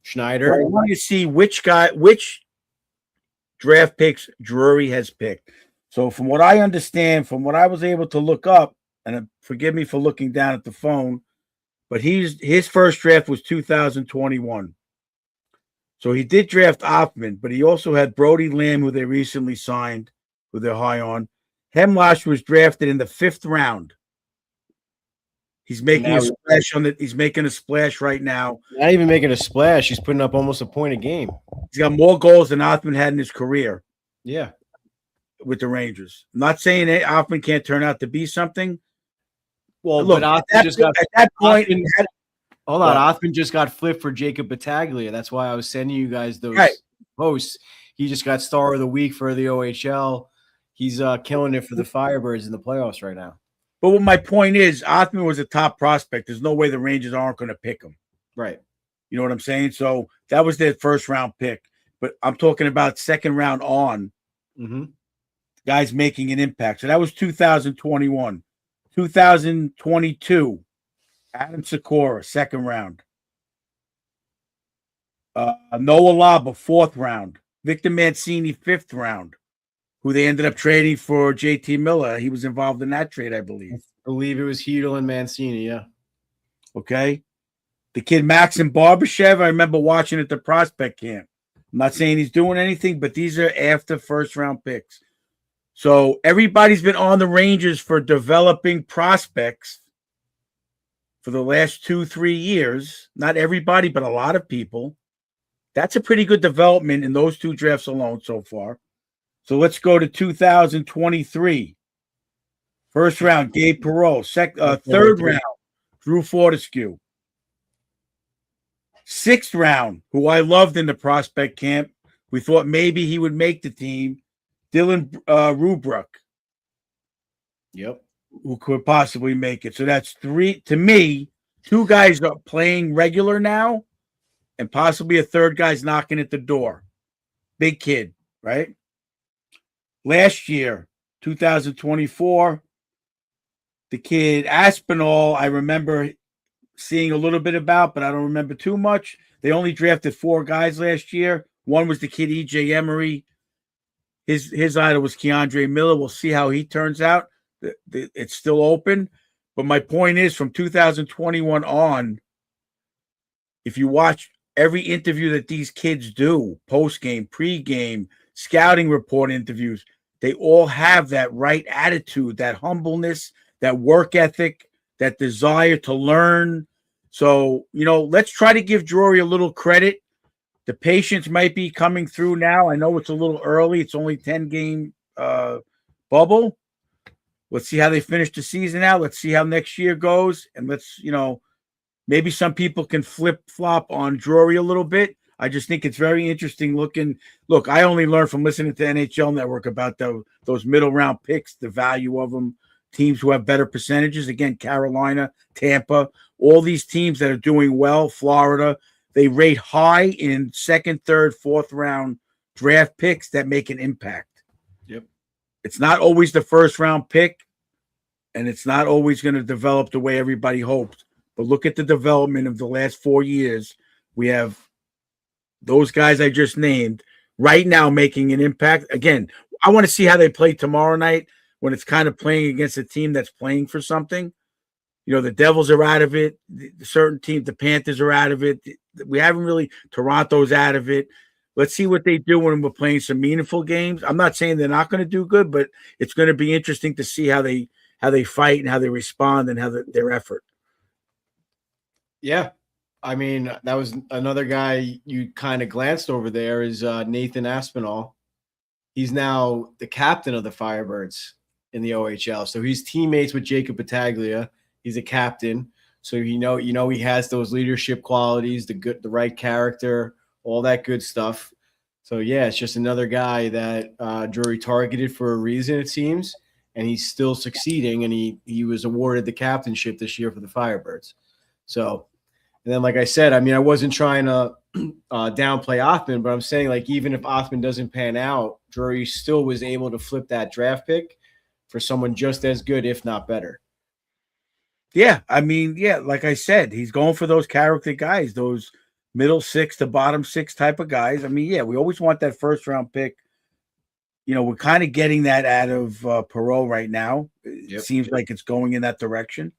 Schneider. I want to see which draft picks Drury has picked. So from what I understand, from what I was able to look up, and forgive me for looking down at the phone, but his first draft was 2021. So he did draft Offman, but he also had Brody Lamb, who they recently signed, who they're high on. Hemlash was drafted in the 5th round. He's making a splash he's making a splash right now. Not even making a splash. He's putting up almost a point a game. He's got more goals than Offman had in his career. Yeah. With the Rangers. I'm not saying that Offman can't turn out to be something. Well, look, but Othman just got flipped for Jacob Battaglia. That's why I was sending you guys those posts. He just got star of the week for the OHL. He's killing it for the Firebirds in the playoffs right now. But what my point is, Othman was a top prospect. There's no way the Rangers aren't going to pick him. Right. You know what I'm saying? So that was their first round pick. But I'm talking about second round on. Mm-hmm. Guys making an impact. So that was 2021. 2022, Adam Sikora, second round. Noah Laba, 4th round. Victor Mancini, 5th round, who they ended up trading for JT Miller. He was involved in that trade, I believe. I believe it was Hedel and Mancini, yeah. Okay. The kid Maxim Barbashev, I remember watching at the prospect camp. I'm not saying he's doing anything, but these are after first-round picks. So everybody's been on the Rangers for developing prospects for the last 2-3 years. Not everybody, but a lot of people. That's a pretty good development in those 2 drafts alone so far. So let's go to 2023. First round, Gabe Perreault. Third round, Drew Fortescue. 6th round, who I loved in the prospect camp. We thought maybe he would make the team. Dylan Rubruck. Yep. Who could possibly make it. So that's 3. To me, 2 guys are playing regular now, and possibly a 3rd guy's knocking at the door. Big kid, right? Last year, 2024, the kid Aspinall, I remember seeing a little bit about, but I don't remember too much. They only drafted 4 guys last year. One was the kid EJ Emery. His idol was Keandre Miller. We'll see how he turns out. It's still open. But my point is, from 2021 on, if you watch every interview that these kids do, post-game, pre-game, scouting report interviews, they all have that right attitude, that humbleness, that work ethic, that desire to learn. So, let's try to give Drury a little credit. The patience might be coming through now. I know it's a little early. It's only 10-game bubble. Let's see how they finish the season out. Let's see how next year goes. And let's, maybe some people can flip-flop on Drury a little bit. I just think it's very interesting looking. Look, I only learned from listening to NHL Network about those middle-round picks, the value of them, teams who have better percentages. Again, Carolina, Tampa, all these teams that are doing well, Florida, they rate high in 2nd, 3rd, 4th round draft picks that make an impact. Yep. It's not always the first round pick, and it's not always going to develop the way everybody hopes. But look at the development of the last 4 years. We have those guys I just named right now making an impact. Again, I want to see how they play tomorrow night when it's kind of playing against a team that's playing for something. You know, the Devils are out of it. The certain teams, the Panthers are out of it. We haven't really, Toronto's out of it. Let's see what they do when we're playing some meaningful games. I'm not saying they're not going to do good, but it's going to be interesting to see how they fight and how they respond and how their effort. Yeah. I mean, that was another guy you kind of glanced over there is Nathan Aspinall. He's now the captain of the Firebirds in the OHL. So he's teammates with Jacob Battaglia. He's a captain. So you know he has those leadership qualities, the right character, all that good stuff. So yeah, it's just another guy that Drury targeted for a reason, it seems, and he's still succeeding, and he was awarded the captainship this year for the Firebirds. So, and then like I said, I mean, I wasn't trying to downplay Othman, but I'm saying like even if Othman doesn't pan out, Drury still was able to flip that draft pick for someone just as good, if not better. Yeah, I mean, yeah, like I said, he's going for those character guys, those middle six to bottom six type of guys. I mean, yeah, we always want that first round pick. You know, we're kind of getting that out of Perreault right now. It seems like it's going in that direction.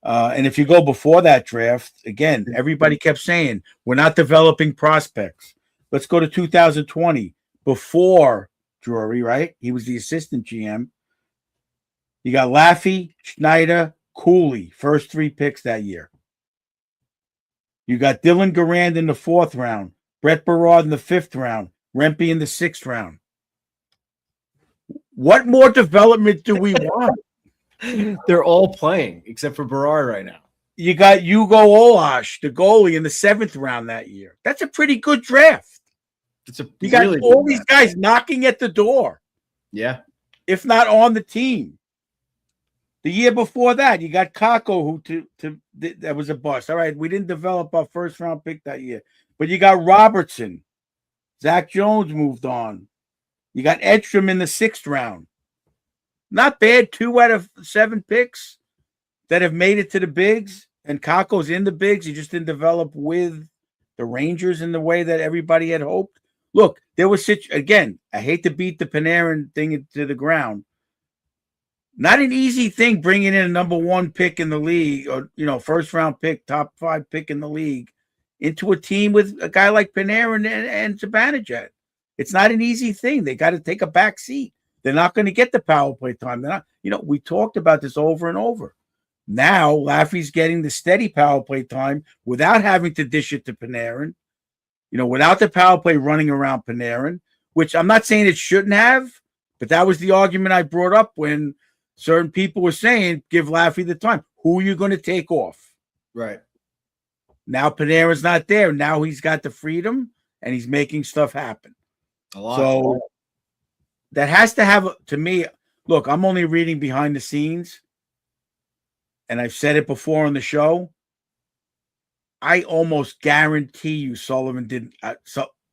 And if you go before that draft, again, everybody kept saying, we're not developing prospects. Let's go to 2020, before Drury, right? He was the assistant GM. You got Laffey, Schneider, Cooley, first 3 picks that year. You got Dylan Garand in the 4th round, Brett Berard in the 5th round, Rempe in the 6th round. What more development do we want? They're all playing except for Berard right now. You got Hugo Olash, the goalie, in the 7th round that year. That's a pretty good draft. You got really all these guys knocking at the door. Yeah. If not on the team. The year before that, you got Kako, who that was a bust. All right, we didn't develop our first round pick that year. But you got Robertson. Zach Jones moved on. You got Edstrom in the 6th round. Not bad. 2 out of 7 picks that have made it to the bigs. And Kako's in the bigs. He just didn't develop with the Rangers in the way that everybody had hoped. Look, there was again, I hate to beat the Panarin thing to the ground. Not an easy thing bringing in a number 1 pick in the league, or, you know, first round pick, top 5 pick in the league, into a team with a guy like Panarin and Zibanejad. It's not an easy thing. They got to take a back seat. They're not going to get the power play time. They're not, you know, we talked about this over and over. Now Laffey's getting the steady power play time without having to dish it to Panarin, you know, without the power play running around Panarin, which I'm not saying it shouldn't have, but that was the argument I brought up when certain people were saying, give Laffey the time. Who are you going to take off? Right. Now Panarin's not there. Now he's got the freedom and he's making stuff happen. A lot. So that has to have, to me, look, I'm only reading behind the scenes. And I've said it before on the show. I almost guarantee you Sullivan didn't.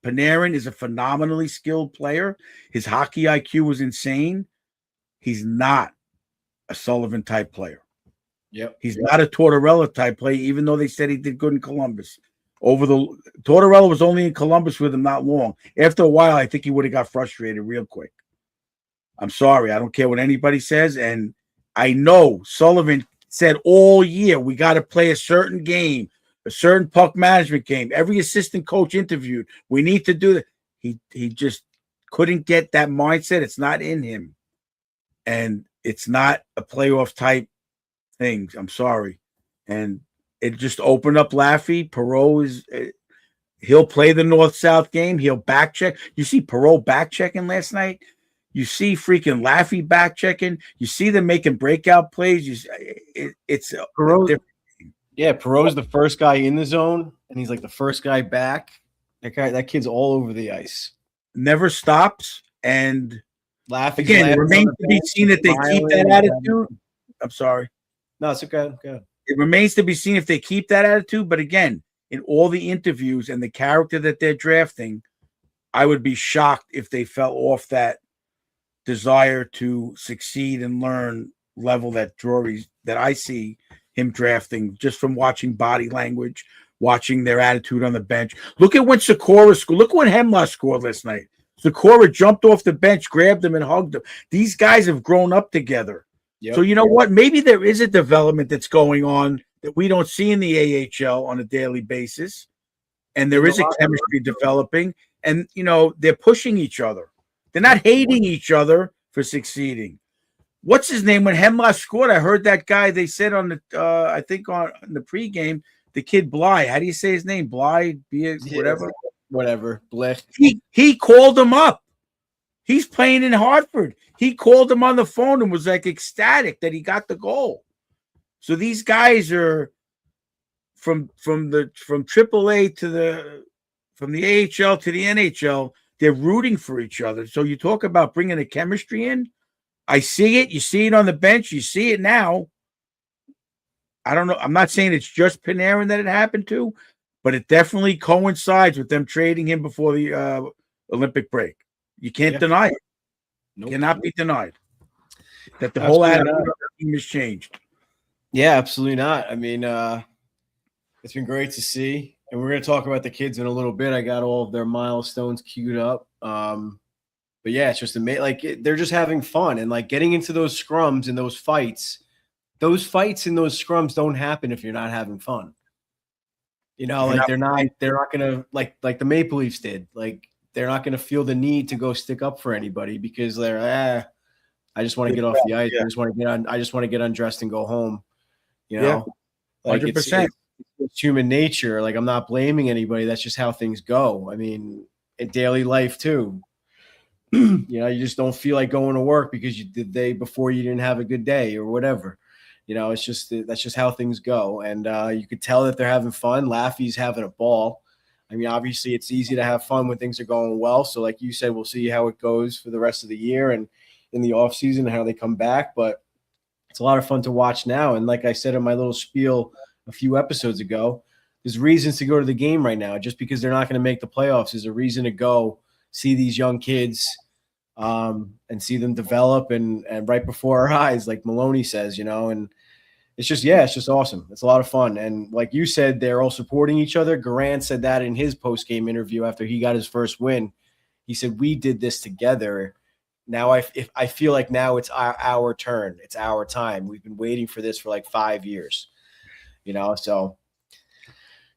Panarin is a phenomenally skilled player. His hockey IQ was insane. He's not a Sullivan type player. Yep. He's not a Tortorella type player, even though they said he did good in Columbus. Tortorella was only in Columbus with him not long. After a while, I think he would have got frustrated real quick. I'm sorry. I don't care what anybody says. And I know Sullivan said all year, we got to play a certain game, a certain puck management game. Every assistant coach interviewed, we need to do that. He just couldn't get that mindset. It's not in him. And it's not a playoff type thing. I'm sorry. And it just opened up Laffey. Perreault he'll play the North-South game. He'll back check. You see Perreault back checking last night. You see freaking Laffey back checking. You see them making breakout plays. It's Perreault. Yeah, Perreault's the first guy in the zone, and he's like the first guy back. That kid's all over the ice. Never stops. And Laffey's again, it remains to be seen if they keep that attitude. I'm sorry. No, it's okay. Okay. It remains to be seen if they keep that attitude. But again, in all the interviews and the character that they're drafting, I would be shocked if they fell off that desire to succeed and learn level that I see him drafting just from watching body language, watching their attitude on the bench. Look at when Sikora scored. Look when Hemla scored last night. Sikora jumped off the bench, grabbed him, and hugged him. These guys have grown up together. Yep. So you know what? Maybe there is a development that's going on that we don't see in the AHL on a daily basis. And there is a chemistry developing. And, you know, they're pushing each other. They're not hating each other for succeeding. What's his name? When Hemla scored, I heard that guy, they said on the, I think on the pregame, the kid Bly. How do you say his name? Bly? Whatever. Whatever. Blech. He called him up. He's playing in Hartford. He called him on the phone and was like ecstatic that he got the goal. So these guys are from AAA from the AHL to the NHL. They're rooting for each other. So you talk about bringing the chemistry in. I see it. You see it on the bench. You see it now. I don't know. I'm not saying it's just Panarin that it happened to, but it definitely coincides with them trading him before the Olympic break. You can't deny it. Nope. Cannot be denied that the whole attitude of the team has changed. Yeah, absolutely not. I mean, it's been great to see. And we're going to talk about the kids in a little bit. I got all of their milestones queued up. But yeah, it's just amazing. Like they're just having fun and like getting into those scrums and those fights. Those fights and those scrums don't happen if you're not having fun. You know, like they're not going to like the Maple Leafs did. Like they're not going to feel the need to go stick up for anybody because they're I just want to get off the ice. Yeah. I just want to get undressed and go home. You know, like 100%. It's human nature. Like I'm not blaming anybody. That's just how things go. I mean, in daily life too. You know, you just don't feel like going to work because the day before you didn't have a good day or whatever. You know, it's just that's just how things go. And you could tell that they're having fun. Laffy's having a ball. I mean, obviously, it's easy to have fun when things are going well. So, like you said, we'll see how it goes for the rest of the year and in the offseason and how they come back. But it's a lot of fun to watch now. And like I said in my little spiel a few episodes ago, there's reasons to go to the game right now. Just because they're not going to make the playoffs is a reason to go see these young kids and see them develop and right before our eyes, like Maloney says, you know, and it's just awesome. It's a lot of fun. And like you said, they're all supporting each other. Garand said that in his post-game interview after he got his first win. He said, we did this together. Now I feel like now it's our turn. It's our time. We've been waiting for this for like 5 years, you know? So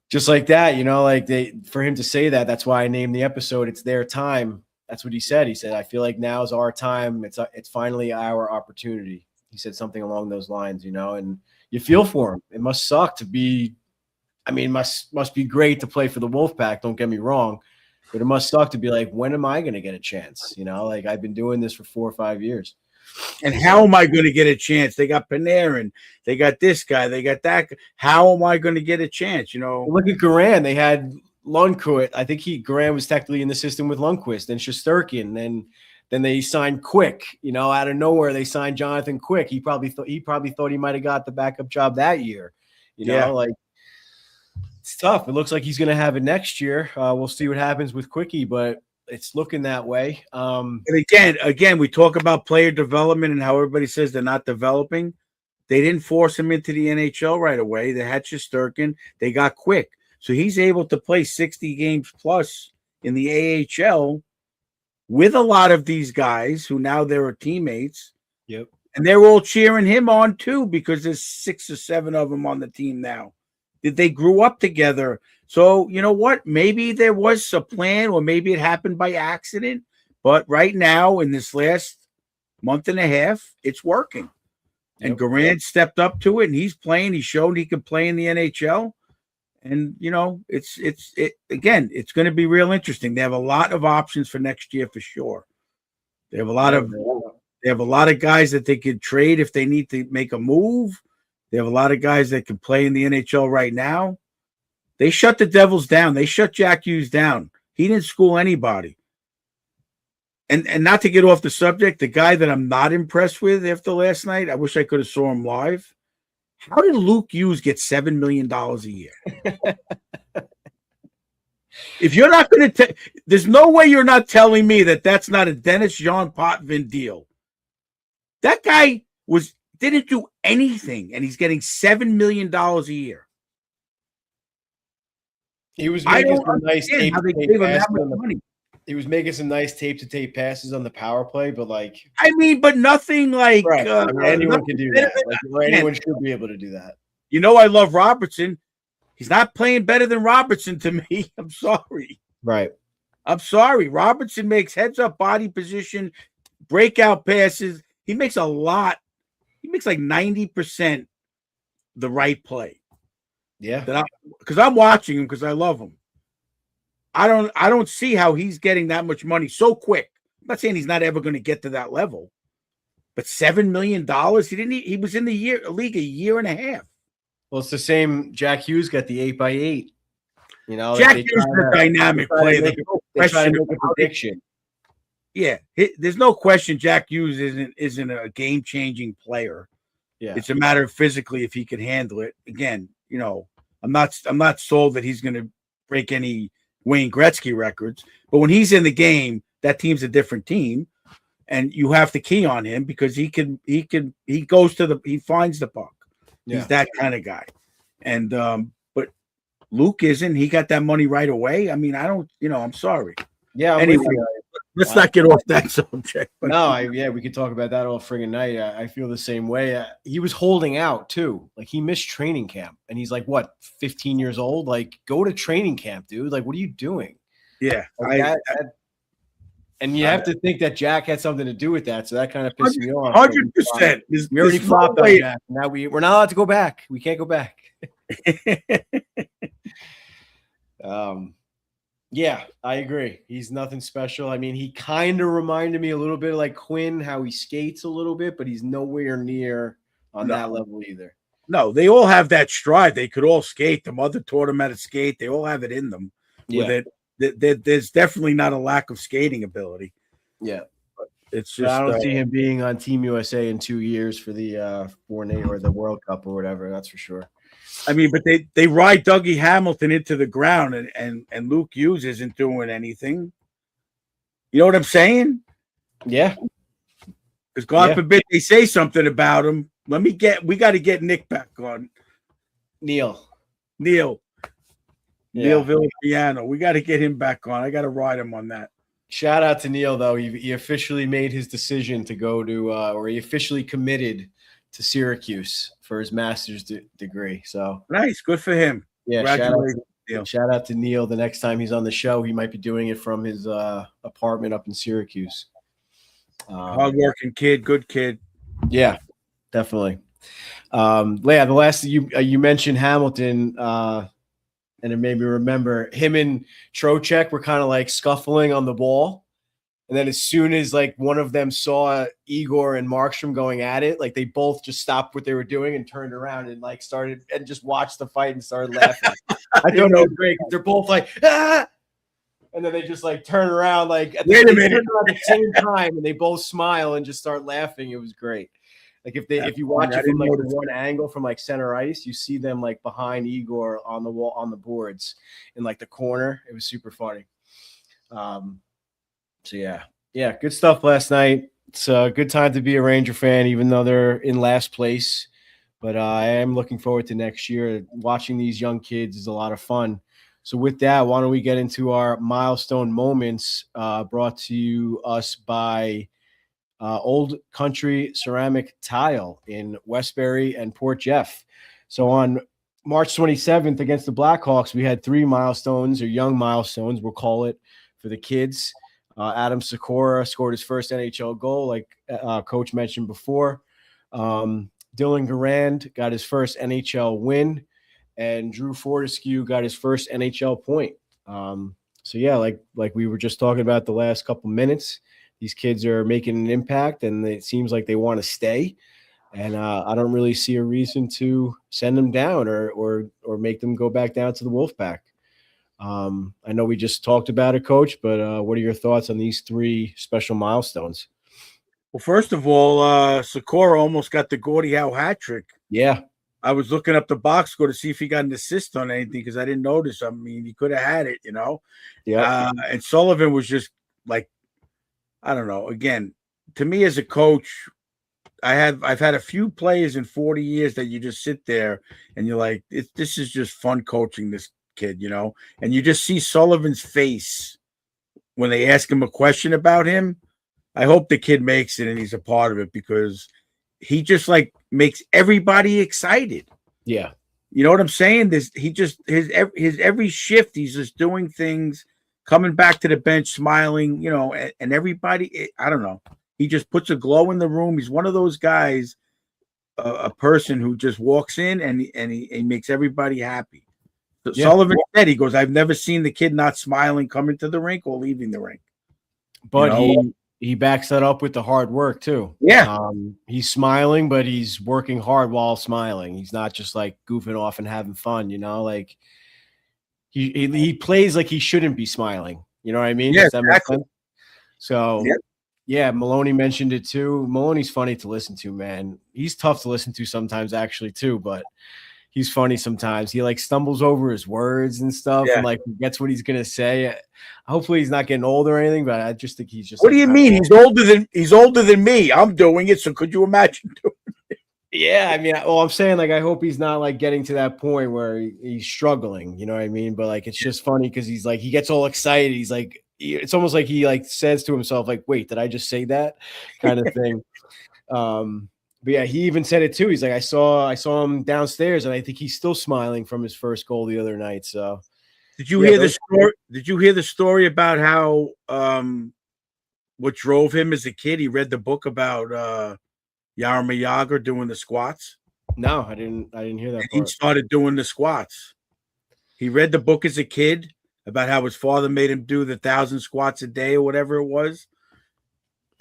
just like that, you know, like for him to say that, that's why I named the episode, It's Their Time. That's what he said. He said, I feel like now's our time. It's finally our opportunity. He said something along those lines, you know, and you feel for him. It must suck to be, I mean, must be great to play for the Wolfpack. Don't get me wrong, but it must suck to be like, when am I going to get a chance? You know, like I've been doing this for 4 or 5 years. And how am I going to get a chance? They got Panarin. They got this guy. They got that. How am I going to get a chance? You know, look at Garand. They had Lundqvist. I think Garand was technically in the system with Lundqvist and Shesterkin. Then they signed Quick. You know, out of nowhere they signed Jonathan Quick. He probably thought he might have got the backup job that year. You know, like it's tough. It looks like he's going to have it next year. We'll see what happens with Quickie, but it's looking that way. And again, we talk about player development and how everybody says they're not developing. They didn't force him into the NHL right away. They had Shesterkin. They got Quick. So he's able to play 60 games plus in the AHL with a lot of these guys who now they're teammates. Yep. And they're all cheering him on too because there's 6 or 7 of them on the team now. They grew up together. So, you know what? Maybe there was a plan or maybe it happened by accident. But right now, in this last month and a half, it's working. And Garand stepped up to it and he's playing. He showed he could play in the NHL. And, you know, it's going to be real interesting. They have a lot of options for next year for sure. They have a lot of guys that they could trade if they need to make a move. They have a lot of guys that can play in the NHL right now. They shut the Devils down. They shut Jack Hughes down. He didn't school anybody. And not to get off the subject, the guy that I'm not impressed with after last night, I wish I could have saw him live. How did Luke Hughes get $7 million a year? If you're not going to, there's no way you're not telling me that that's not a Dennis Jean Potvin deal. That guy didn't do anything, and he's getting $7 million a year. He was I making don't some nice understand tape how they to tape gave him passes that much on the, money. he was making some nice tape to tape passes on the power play, but like, I mean, but nothing like right. I mean, anyone can do better that. Like, or anyone should be able to do that. You know, I love Robertson. He's not playing better than Robertson to me. I'm sorry. Right. I'm sorry. Robertson makes heads up body position, breakout passes. He makes a lot. He makes like 90% the right play. Yeah. Because I'm watching him because I love him. I don't see how he's getting that much money so quick. I'm not saying he's not ever going to get to that level, but $7 million. He was in the league a year and a half. Well, it's the same. Jack Hughes got the 8x8. You know, Jack Hughes is a dynamic player. They try to make a prediction. Yeah, there's no question Jack Hughes isn't a game-changing player. Yeah, it's a matter of physically if he can handle it. Again, you know, I'm not sold that he's going to break any Wayne Gretzky records, but when he's in the game, that team's a different team, and you have to key on him because he finds the puck. Yeah. He's that kind of guy, and but Luke isn't. He got that money right away. I mean, I'm sorry. Yeah. Anyway, let's not get off that subject. But no, we could talk about that all friggin' night. I feel the same way. He was holding out too. Like he missed training camp, and he's like, what, 15 years old? Like, go to training camp, dude. Like, what are you doing? Yeah, like and you have to think that Jack had something to do with that. So that kind of pissed me off. 100%. We already flopped on Jack. Now we're not allowed to go back. We can't go back. Yeah, I agree. He's nothing special. I mean, he kind of reminded me a little bit like Quinn, how he skates a little bit, but he's nowhere near on that level either. No, they all have that stride. They could all skate. The mother taught them how to skate. They all have it in them. Yeah. There's definitely not a lack of skating ability. Yeah. But it's just I don't see him being on Team USA in 2 years for the or the World Cup or whatever. That's for sure. I mean, but they ride Dougie Hamilton into the ground, and Luke Hughes isn't doing anything. You know what I'm saying? Yeah. Because God forbid they say something about him. We got to get Nick back on. Neil Villapiano. We got to get him back on. I got to ride him on that. Shout out to Neil, though. He officially made his decision to go to, or he officially committed to Syracuse for his master's degree. So nice, good for him. Yeah, shout out to Neil. The next time he's on the show, he might be doing it from his apartment up in Syracuse. Hardworking kid, good kid. Yeah, definitely. Leah, the last you mentioned Hamilton, and it made me remember him and Trocheck were kind of like scuffling on the ball. And then as soon as like one of them saw Igor and Markstrom going at it, like they both just stopped what they were doing and turned around and like started and just watched the fight and started laughing. I don't know, great. They're both like, ah! And then they just like turn around like at the same time and they both smile and just start laughing. It was great. Like if you watch it from like one angle from like center ice, you see them like behind Igor on the wall on the boards in like the corner. It was super funny. So yeah, good stuff last night. It's a good time to be a Ranger fan, even though they're in last place. But I am looking forward to next year. Watching these young kids is a lot of fun. So with that, why don't we get into our milestone moments brought to us by Old Country Ceramic Tile in Westbury and Port Jeff. So on March 27th against the Blackhawks, we had 3 milestones or young milestones, we'll call it, for the kids. Adam Sikora scored his first NHL goal, like Coach mentioned before. Dylan Garand got his first NHL win, and Drew Fortescue got his first NHL point. So yeah, like we were just talking about the last couple minutes, these kids are making an impact, and it seems like they want to stay. And I don't really see a reason to send them down or make them go back down to the Wolfpack. I know we just talked about it, Coach, but what are your thoughts on these 3 special milestones? Well, first of all, Sikora almost got the Gordie Howe hat trick. Yeah. I was looking up the box score to see if he got an assist on anything because I didn't notice. I mean, he could have had it, you know. Yeah. And Sullivan was just like, I don't know. Again, to me as a coach, I've had a few players in 40 years that you just sit there and you're like, this is just fun coaching this kid, you know. And you just see Sullivan's face when they ask him a question about him. I hope the kid makes it and he's a part of it because he just like makes everybody excited. Yeah. You know what I'm saying? His every shift, he's just doing things, coming back to the bench, smiling, you know, and everybody, I don't know. He just puts a glow in the room. He's one of those guys, a person who just walks in and he makes everybody happy. So Yeah. Sullivan said, he goes, I've never seen the kid not smiling coming to the rink or leaving the rink. But You know? he backs that up with the hard work too. Yeah. He's smiling, but he's working hard while smiling. He's not just like goofing off and having fun, you know, like he plays like he shouldn't be smiling. You know what I mean? Yeah, Does that make exactly. sense? So yeah, Maloney mentioned it too. Maloney's funny to listen to, man. He's tough to listen to sometimes actually too, but he's funny sometimes. He like stumbles over his words and stuff and like forgets what he's gonna say. Hopefully he's not getting old or anything, but I just think he's just What do you mean? He's older than me. I'm doing it, so could you imagine doing it? Yeah, I mean, well, I'm saying like I hope he's not like getting to that point where he's struggling, you know what I mean? But like it's just funny because he's like he gets all excited. He's like it's almost like he like says to himself, like, wait, did I just say that? Kind of thing. But yeah, he even said it too. He's like, I saw him downstairs, and I think he's still smiling from his first goal the other night. So did you hear the story? Did you hear the story about how what drove him as a kid? He read the book about Jaromir Jagr doing the squats. No, I didn't hear that part. He started doing the squats. He read the book as a kid about how his father made him do the 1,000 squats a day or whatever it was.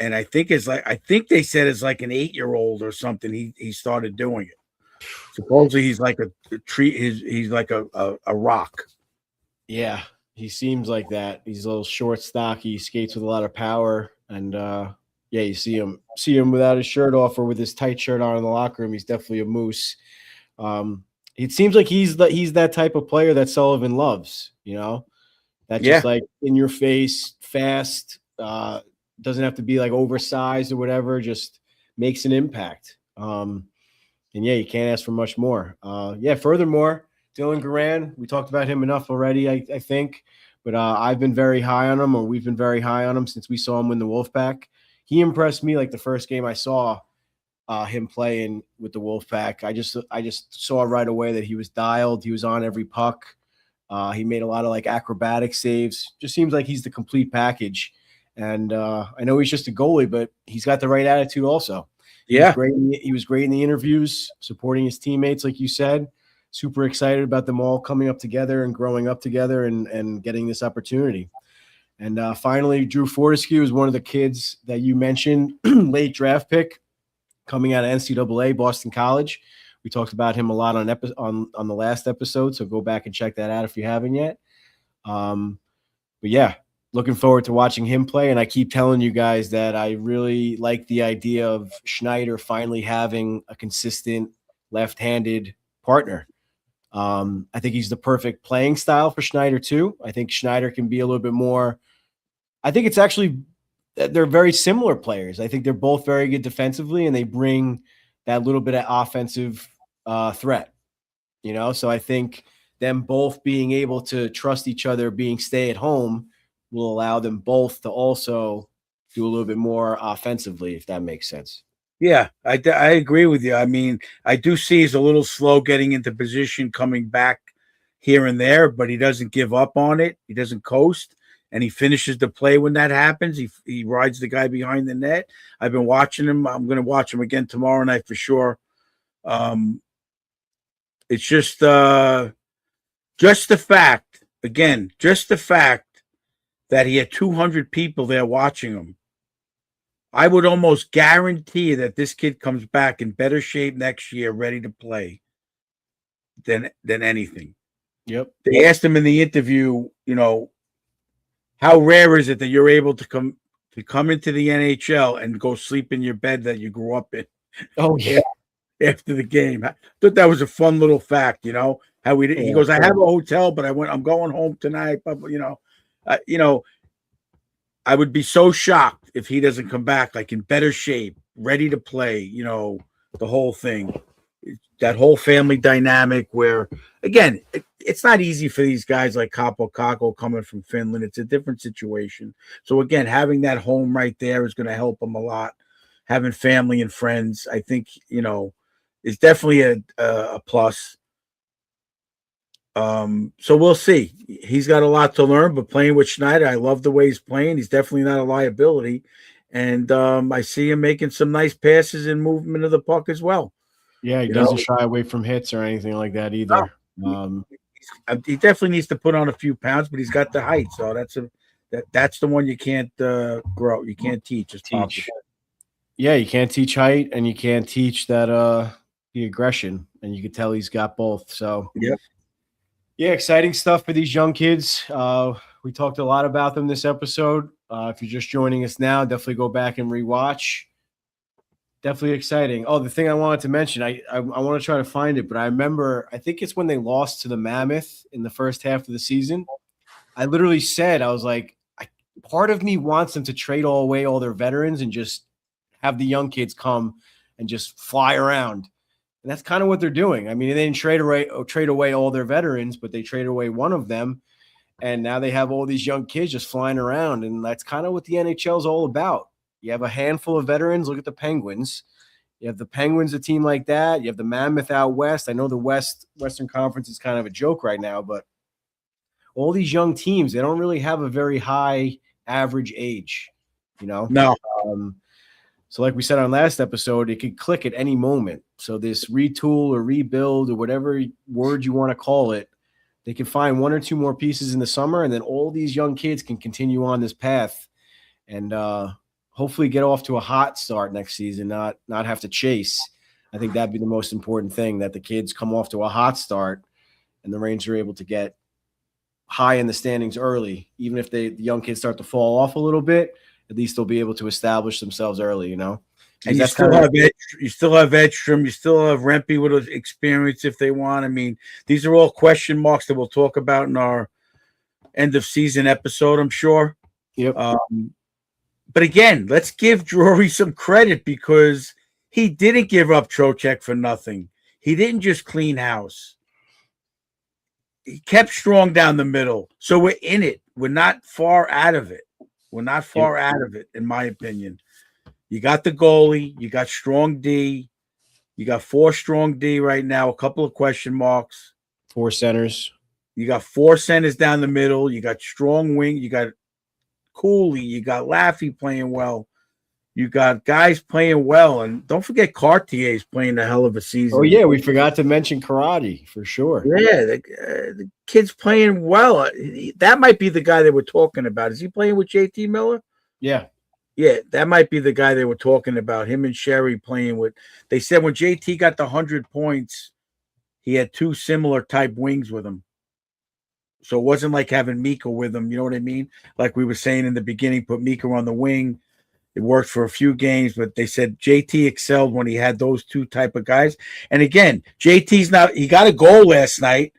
And I think they said it's like an 8-year-old or something. He started doing it. Supposedly he's like a tree. He's like a rock. Yeah, he seems like that. He's a little short, stocky, skates with a lot of power, and yeah, you see him without his shirt off or with his tight shirt on in the locker room. He's definitely a moose. It seems like he's that type of player that Sullivan loves. You know, that just like in your face, fast. Doesn't have to be like oversized or whatever. Just makes an impact. And yeah, you can't ask for much more. Yeah. Furthermore, Dylan Garand, we talked about him enough already, I think. But I've been very high on him, or we've been very high on him since we saw him win the Wolfpack. He impressed me like the first game I saw him playing with the Wolfpack. I just saw right away that he was dialed. He was on every puck. He made a lot of like acrobatic saves. Just seems like he's the complete package. And I know he's just a goalie, but he's got the right attitude also. He was great in the interviews, supporting his teammates, like you said. Super excited about them all coming up together and growing up together and getting this opportunity. And finally, Drew Fortescue is one of the kids that you mentioned, late draft pick, coming out of NCAA, Boston College. We talked about him a lot on the last episode, so go back and check that out if you haven't yet. But yeah, looking forward to watching him play. And I keep telling you guys that I really like the idea of Schneider finally having a consistent left-handed partner. I think he's the perfect playing style for Schneider too. I think Schneider can be a little bit more. I think it's actually they're very similar players. I think they're both very good defensively, and they bring that little bit of offensive threat. You know, so I think them both being able to trust each other, being stay at home, will allow them both to also do a little bit more offensively, if that makes sense. Yeah, I agree with you. I mean, I do see he's a little slow getting into position, coming back here and there, but he doesn't give up on it. He doesn't coast, and he finishes the play when that happens. He rides the guy behind the net. I've been watching him. I'm going to watch him again tomorrow night for sure. It's just the fact, again, just the fact that he had 200 people there watching him. I would almost guarantee that this kid comes back in better shape next year, ready to play than anything. Yep. They asked him in the interview, you know, how rare is it that you're able to come into the NHL and go sleep in your bed that you grew up in? Oh yeah. after the game. I thought that was a fun little fact, how he Yeah, goes, I sure. have a hotel, but I'm going home tonight. But I would be so shocked if he doesn't come back like in better shape, ready to play, the whole thing. That whole family dynamic where, again, it's not easy for these guys like Capo Caco coming from Finland. It's a different situation. So, again, having that home right there is going to help them a lot. Having family and friends, I think, is definitely a plus. So we'll see. He's got a lot to learn, but playing with Schneider, I love the way he's playing. He's definitely not a liability. And I see him making some nice passes and movement of the puck as well. Yeah, he doesn't shy away from hits or anything like that either. He definitely needs to put on a few pounds, but he's got the height. So that's the one you can't grow. You can't teach. Yeah, you can't teach height, and you can't teach that the aggression, and you can tell he's got both. So yeah, exciting stuff for these young kids. We talked a lot about them this episode. If you're just joining us now, definitely go back and rewatch. Definitely exciting. Oh, the thing I wanted to mention, I want to try to find it, but I remember, I think it's when they lost to the Mammoth in the first half of the season. I literally said, I was like, part of me wants them to trade away all their veterans and just have the young kids come and just fly around. And that's kind of what they're doing. I mean, they didn't trade away all their veterans, but they traded away one of them. And now they have all these young kids just flying around. And that's kind of what the NHL is all about. You have a handful of veterans. Look at the Penguins. You have the Penguins, a team like that. You have the Mammoth out west. I know the Western Conference is kind of a joke right now, but all these young teams, they don't really have a very high average age, No. So like we said on last episode, it could click at any moment. So this retool or rebuild or whatever word you want to call it, they can find one or two more pieces in the summer, and then all these young kids can continue on this path and hopefully get off to a hot start next season, not have to chase. I think that'd be the most important thing, that the kids come off to a hot start and the Rangers are able to get high in the standings early. Even if the young kids start to fall off a little bit, at least they'll be able to establish themselves early, And you still have Edstrom, you still have Rempe with experience if they want. I mean, these are all question marks that we'll talk about in our end of season episode, I'm sure. Yep. But again, let's give Drury some credit because he didn't give up Trocheck for nothing. He didn't just clean house. He kept strong down the middle. So we're in it. We're not far out of it. In my opinion. You got the goalie. You got strong D. You got 4 strong D right now, a couple of question marks. 4 centers. You got 4 centers down the middle. You got strong wing. You got Cooley. You got Laffy playing well. You got guys playing well. And don't forget Cartier's playing a hell of a season. Oh, yeah. We forgot to mention Karate for sure. Yeah. The kid's playing well. That might be the guy they were talking about. Is he playing with JT Miller? Yeah. Yeah, that might be the guy they were talking about. Him and Sherry playing with. They said when JT got the 100 points, he had 2 similar type wings with him. So it wasn't like having Mika with him. You know what I mean? Like we were saying in the beginning, put Mika on the wing. It worked for a few games, but they said JT excelled when he had those 2 type of guys. And again, he got a goal last night,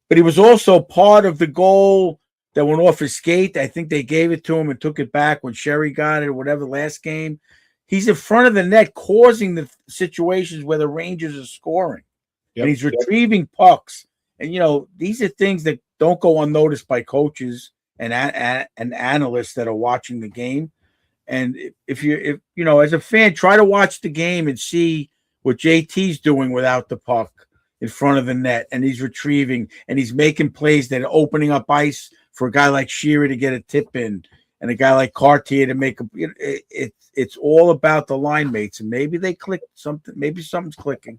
but he was also part of the goal that went off his skate. I think they gave it to him and took it back when Sherry got it or whatever last game. He's in front of the net causing the situations where the Rangers are scoring. Yep. And he's retrieving pucks. And, these are things that don't go unnoticed by coaches and analysts that are watching the game. And if as a fan, try to watch the game and see what JT's doing without the puck in front of the net. And he's retrieving and he's making plays that are opening up ice for a guy like Shearer to get a tip in and a guy like Cartier to make it's all about the line mates. And maybe they click something, maybe something's clicking.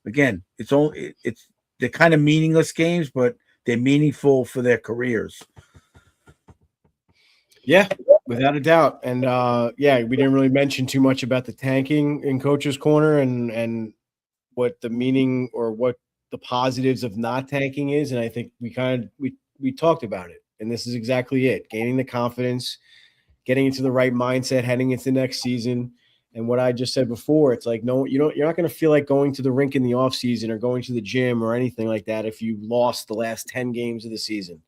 Again, they're kind of meaningless games, but they're meaningful for their careers. Yeah, without a doubt. And we didn't really mention too much about the tanking in Coach's Corner and what the meaning or what the positives of not tanking is. And I think we talked about it. And this is exactly it. Gaining the confidence, getting into the right mindset, heading into next season, And what I just said before, it's like, no, you're not going to feel like going to the rink in the off season or going to the gym or anything like that if you lost the last 10 games of the season.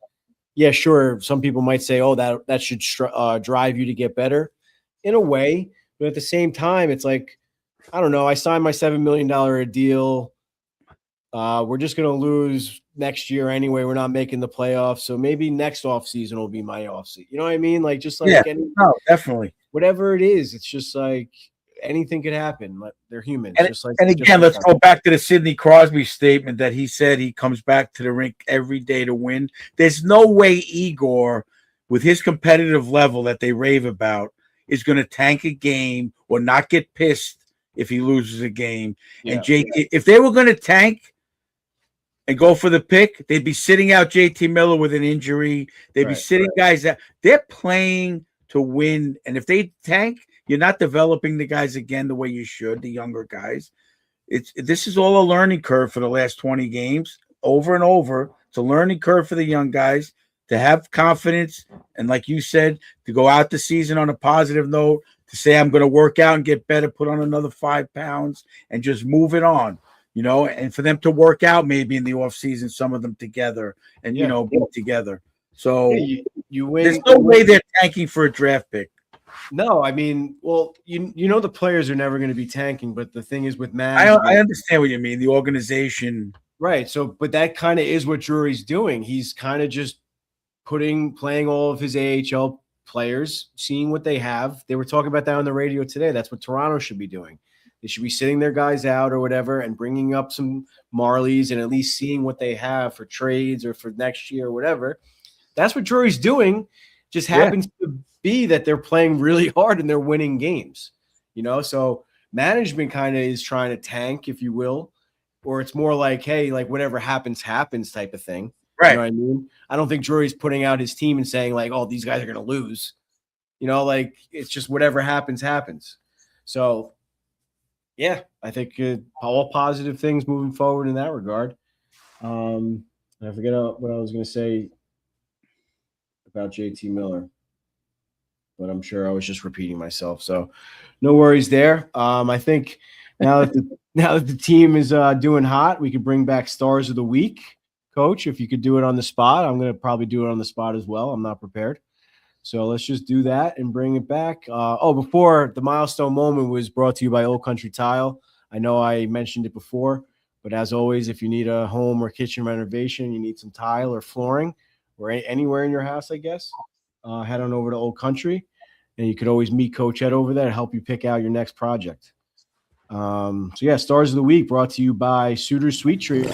Yeah, sure. Some people might say, oh, that should drive you to get better in a way. But at the same time, it's like, I don't know. I signed my $7 million deal. We're just going to lose next year anyway. We're not making the playoffs. So maybe next offseason will be my offseason. You know what I mean? Like, just like no, definitely. Whatever it is, it's just like anything could happen. Like, they're humans. And again, let's go back to the Sidney Crosby statement that he said he comes back to the rink every day to win. There's no way Igor, with his competitive level that they rave about, is going to tank a game or not get pissed if he loses a game. Yeah. And if they were going to tank and go for the pick, they'd be sitting out JT Miller with an injury. They'd be sitting guys out. They're playing to win. And if they tank, you're not developing the guys again the way you should, the younger guys. This is all a learning curve for the last 20 games, over and over. It's a learning curve for the young guys to have confidence. And like you said, to go out the season on a positive note, to say, I'm going to work out and get better, put on another 5 pounds and just move it on, and for them to work out maybe in the off season, some of them together and, be together. So you win. There's no way they're tanking for a draft pick. No, I mean, well, the players are never going to be tanking, but the thing is with management, I understand what you mean. The organization. Right. So, but that kind of is what Drury's doing. He's kind of just playing all of his AHL players, seeing what they have. They were talking about that on the radio today. That's what Toronto should be doing. They should be sitting their guys out or whatever and bringing up some Marlies and at least seeing what they have for trades or for next year or whatever. That's what Drury's doing. Just happens to be that they're playing really hard and they're winning games, So management kind of is trying to tank, if you will, or it's more like, hey, like whatever happens type of thing. Right. You know what I mean? I don't think Drury's putting out his team and saying like, oh, these guys are going to lose. Like it's just whatever happens. So, yeah, I think all positive things moving forward in that regard. I forget what I was going to say about JT Miller, but I'm sure I was just repeating myself. So no worries there. I think now that the team is doing hot, we could bring back Stars of the Week. Coach, if you could do it on the spot, I'm going to probably do it on the spot as well. I'm not prepared. So let's just do that and bring it back. Before the milestone moment was brought to you by Old Country Tile. I know I mentioned it before, but as always, if you need a home or kitchen renovation, you need some tile or flooring or anywhere in your house, I guess, head on over to Old Country, and you could always meet Coach Ed over there to help you pick out your next project. Stars of the Week brought to you by Suiter's Sweet Treat.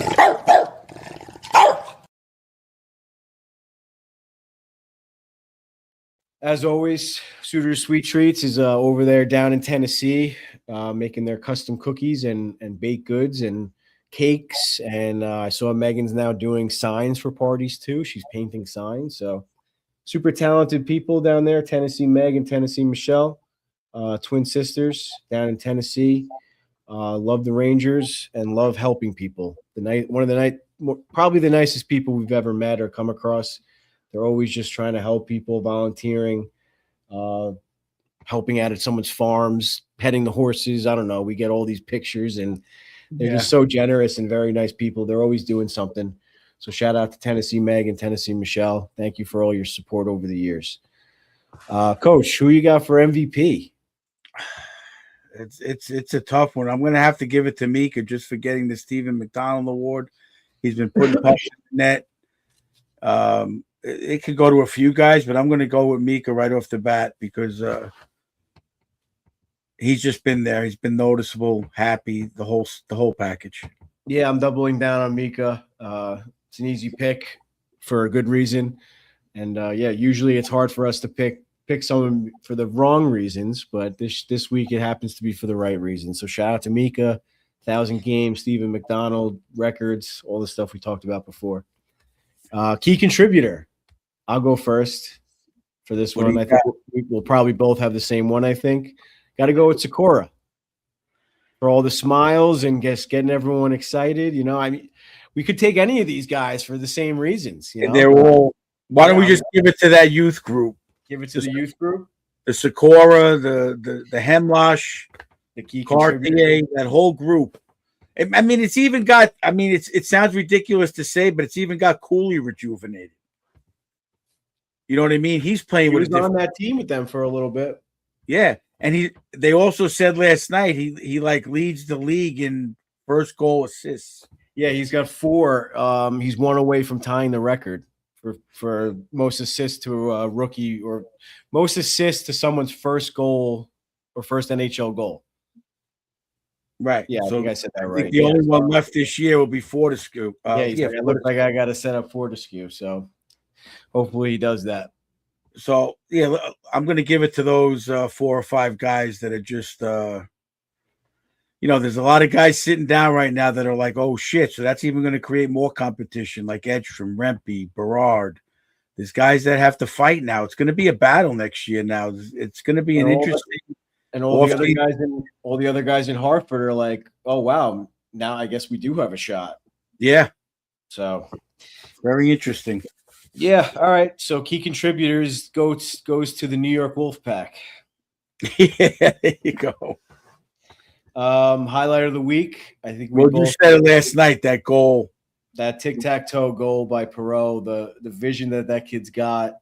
As always, Suiter's Sweet Treats is over there down in Tennessee, making their custom cookies and baked goods and cakes. And I saw Megan's now doing signs for parties too. She's painting signs. So super talented people down there, Tennessee Meg and Tennessee Michelle, twin sisters down in Tennessee. Love the Rangers and love helping people. Probably the nicest people we've ever met or come across. They're always just trying to help people, volunteering, helping out at someone's farms, petting the horses. I don't know. We get all these pictures, and they're just so generous and very nice people. They're always doing something. So shout out to Tennessee Meg and Tennessee Michelle. Thank you for all your support over the years. Coach, who you got for MVP? It's a tough one. I'm going to have to give it to Mika just for getting the Stephen McDonald Award. He's been putting pucks in the net. It could go to a few guys, but I'm going to go with Mika right off the bat because he's just been there. He's been noticeable, happy, the whole package. Yeah, I'm doubling down on Mika. It's an easy pick for a good reason. And usually it's hard for us to pick someone for the wrong reasons, but this week it happens to be for the right reason. So shout out to Mika, 1,000 games, Stephen McDonald, records, all the stuff we talked about before. Key contributor. I'll go first for this one. I think we'll probably both have the same one, I think. Got to go with Sakura for all the smiles and getting everyone excited. I mean, we could take any of these guys for the same reasons. They're all – why don't we just give it to that youth group? Give it to the youth group? the Sakura, the Hemlosh, The key contributor. Cartier, that whole group. I mean, it's even got. I mean, it sounds ridiculous to say, but it's even got Cooley rejuvenated. You know what I mean? He's playing He with was a different. on that team with them for a little bit. Yeah, and they also said last night he like leads the league in first goal assists. Yeah, he's got 4. He's 1 away from tying the record for most assists to a rookie, or most assists to someone's first goal or first NHL goal. Right. Yeah, I So think I said that I right. think the only one left this year will be Fortescue. Yeah, he's like, it looks like I got to set up Fortescue. So hopefully he does that. So yeah, I'm going to give it to those 4 or 5 guys that are just, there's a lot of guys sitting down right now that are like, oh shit. So that's even going to create more competition, like Edstrom, Rempe, Berard. There's guys that have to fight now. It's going to be a battle next year. Now it's going to be an interesting. And all the other guys in Hartford are like, oh wow, now I guess we do have a shot. Yeah. So Very interesting. yeah, all right. So key contributors goes to the New York Wolfpack. Yeah, there you go. Highlight of the week. I think we Well, you both said it last night, that goal. that tic-tac-toe goal by Perot, the vision that kid's got.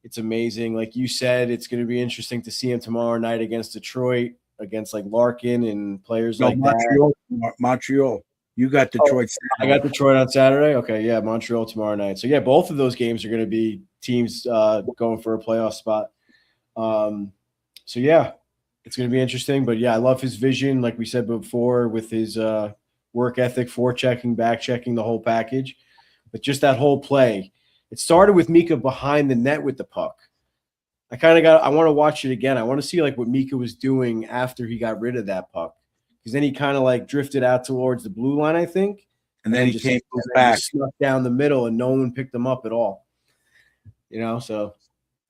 It's amazing. Like you said, it's going to be interesting to see him tomorrow night against Detroit, against like Larkin and players like Montreal. Montreal. You got Detroit. I got Detroit on Saturday. Okay, yeah, Montreal tomorrow night. So yeah, both of those games are going to be teams going for a playoff spot. So yeah, it's going to be interesting. But yeah, I love his vision, like we said before, with his work ethic, forechecking, back checking, the whole package. But just that whole play. It started with Mika behind the net with the puck. I want to watch it again. I want to see like what Mika was doing after he got rid of that puck. Because then he kind of like drifted out towards the blue line, I think. And then he just came back. snuck down the middle and no one picked him up at all. So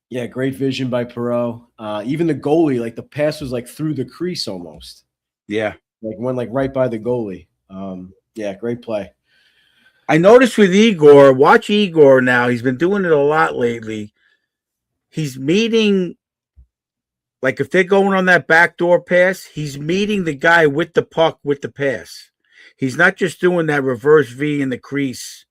yeah, great vision by Perot. Even the goalie, like the pass was like through the crease almost. Yeah. Like went like right by the goalie. Yeah, great play. I noticed with Igor, watch Igor now. He's been doing it a lot lately. He's meeting, like if they're going on that backdoor pass, he's meeting the guy with the puck with the pass. He's not just doing that reverse V in the crease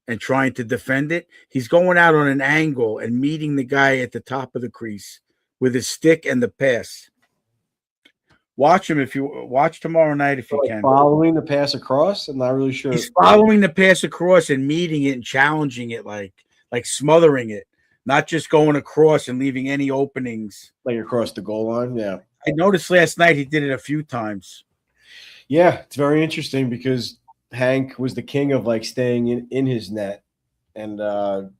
and trying to defend it. He's going out on an angle and meeting the guy at the top of the crease with his stick and the pass. Watch him if you watch tomorrow night if you can. Following the pass across, I'm not really sure. He's following the pass across and meeting it and challenging it, like smothering it, not just going across and leaving any openings. Like across the goal line, yeah. I noticed last night he did it a few times. Yeah, it's very interesting because Hank was the king of like staying in his net, and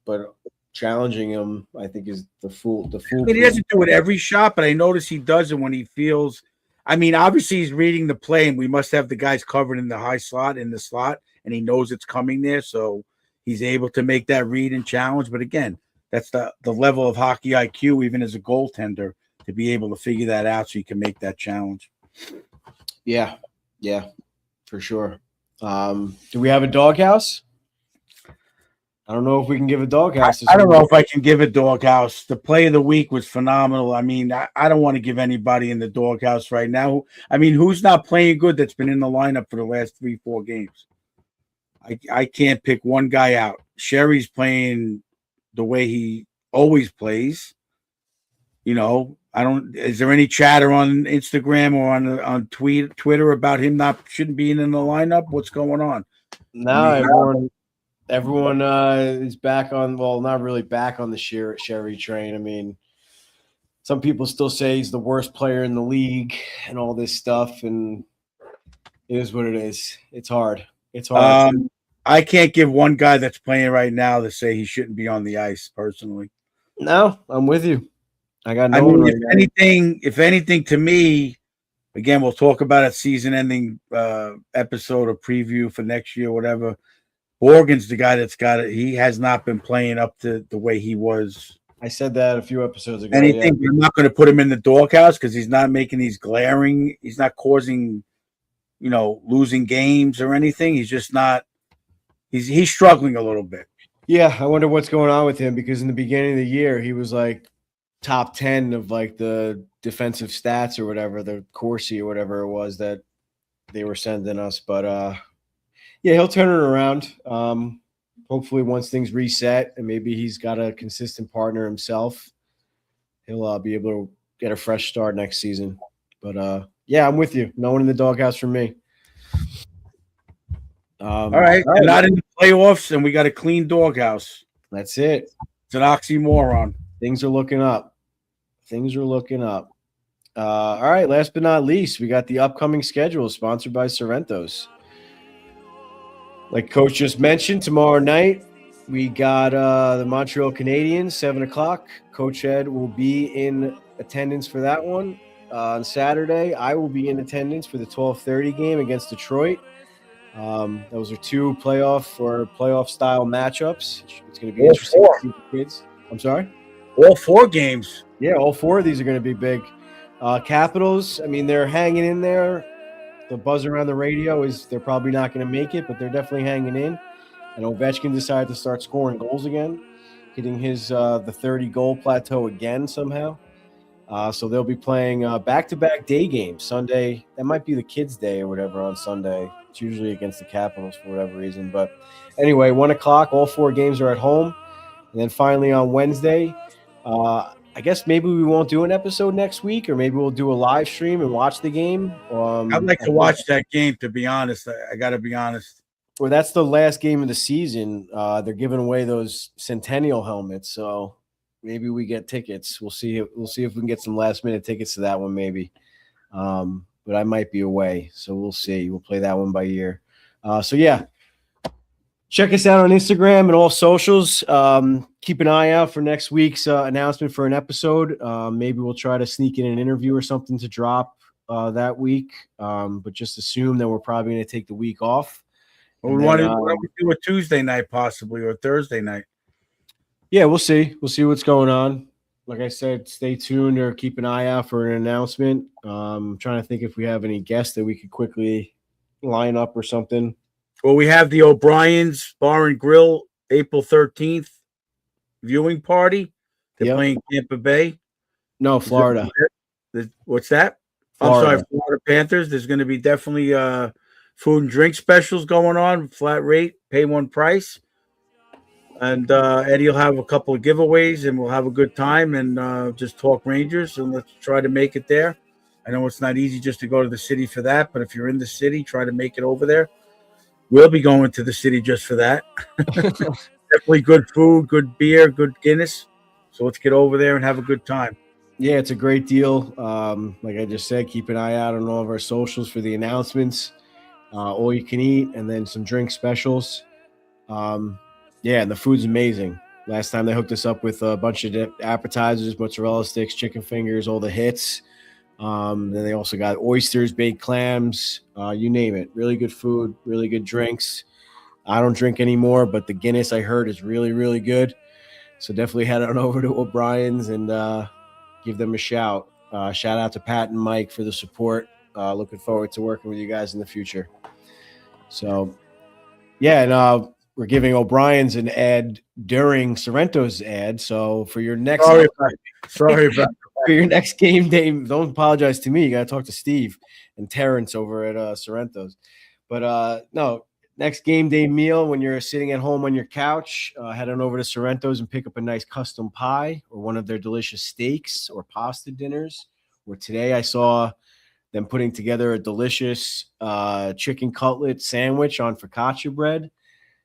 but challenging him, I think, is the fool. I mean, he doesn't do it every shot, but I notice he does it when he feels. I mean, obviously he's reading the play, and we must have the guys covered in the high slot, in the slot, and he knows it's coming there, so he's able to make that read and challenge. But again, that's the level of hockey IQ, even as a goaltender, to be able to figure that out so you can make that challenge. Yeah, for sure. Do we have a doghouse? I don't know if we can give a doghouse. I don't know if I can give a doghouse. The play of the week was phenomenal. I mean, I don't want to give anybody in the doghouse right now. I mean, who's not playing good that's been in the lineup for the last 3-4 games? I can't pick one guy out. Sherry's playing the way he always plays. Is there any chatter on Instagram or on Twitter about him shouldn't be in the lineup? What's going on? No, everyone is back on. Well, not really back on the Sherry train. I mean, some people still say he's the worst player in the league and all this stuff, and it is what it is. It's hard. I can't give one guy that's playing right now to say he shouldn't be on the ice. Personally, no, I'm with you. I got no. I mean, if anything, to me, again, we'll talk about it season-ending episode or preview for next year, whatever. Borgen's the guy that's got it. He has not been playing up to the way he was. I said that a few episodes ago. Anything, I'm not going to put him in the doghouse because he's not making these glaring. He's not causing, losing games or anything. He's just not. He's struggling a little bit. Yeah, I wonder what's going on with him because in the beginning of the year he was like top 10 of like the defensive stats or whatever, the Corsi or whatever it was that they were sending us. But yeah, he'll turn it around. Hopefully once things reset and maybe he's got a consistent partner himself, he'll be able to get a fresh start next season. But yeah, I'm with you. No one in the doghouse for me. All right. We're not in the playoffs, and we got a clean doghouse. That's it. It's an oxymoron. Things are looking up. Things are looking up. All right. Last but not least, we got the upcoming schedule sponsored by Sorrento's. Like Coach just mentioned, tomorrow night we got the Montreal Canadiens, 7 o'clock. Coach Ed will be in attendance for that one. On Saturday, I will be in attendance for the 12:30 game against Detroit. Those are two playoff style matchups. It's going to be interesting to see the kids. I'm sorry? All 4 games. Yeah, all 4 of these are going to be big. Capitals, I mean, they're hanging in there. The buzz around the radio is they're probably not going to make it, but they're definitely hanging in. And Ovechkin decided to start scoring goals again, hitting his the 30-goal plateau again somehow. So they'll be playing back-to-back day games. Sunday, that might be the kids' day or whatever on Sunday. It's usually against the Capitals for whatever reason. But anyway, 1 o'clock, all 4 games are at home. And then finally on Wednesday, I guess maybe we won't do an episode next week, or maybe we'll do a live stream and watch the game. I'd like to watch that game, to be honest. I got to be honest. Well, that's the last game of the season. They're giving away those Centennial helmets, so maybe we get tickets. We'll see. We'll see if we can get some last-minute tickets to that one, maybe. But I might be away, so we'll see. We'll play that one by ear. So yeah. Check us out on Instagram and all socials. Keep an eye out for next week's announcement for an episode. Maybe we'll try to sneak in an interview or something to drop that week. But just assume that we're probably going to take the week off. Well, we want to do a Tuesday night possibly, or a Thursday night. Yeah, we'll see. We'll see what's going on. Like I said, stay tuned or keep an eye out for an announcement. I'm trying to think if we have any guests that we could quickly line up or something. Well, we have the O'Brien's Bar and Grill April 13th viewing party. They're playing Tampa Bay. No, Florida. What's that? Florida. I'm sorry, Florida Panthers. There's going to be definitely food and drink specials going on, flat rate, pay one price. And Eddie will have a couple of giveaways, and we'll have a good time and just talk Rangers, and let's try to make it there. I know it's not easy just to go to the city for that, but if you're in the city, try to make it over there. We'll be going to the city just for that. Definitely good food, good beer, good Guinness. So let's get over there and have a good time. Yeah, it's a great deal. Like I just said, keep an eye out on all of our socials for the announcements. All you can eat, and then some drink specials. Yeah, and the food's amazing. Last time they hooked us up with a bunch of appetizers, mozzarella sticks, chicken fingers, all the hits. Then they also got oysters, baked clams, you name it. Really good food, really good drinks. I don't drink anymore, but the Guinness I heard is really, really good. So definitely head on over to O'Brien's and give them a shout. Shout out to Pat and Mike for the support. Looking forward to working with you guys in the future. So, yeah, and we're giving O'Brien's an ad during Sorrento's ad. So for your next Sorry about for your next game day, don't apologize to me. You got to talk to Steve and Terrence over at Sorrento's. But no, next game day meal when you're sitting at home on your couch, head on over to Sorrento's and pick up a nice custom pie or one of their delicious steaks or pasta dinners. Where today I saw them putting together a delicious chicken cutlet sandwich on focaccia bread.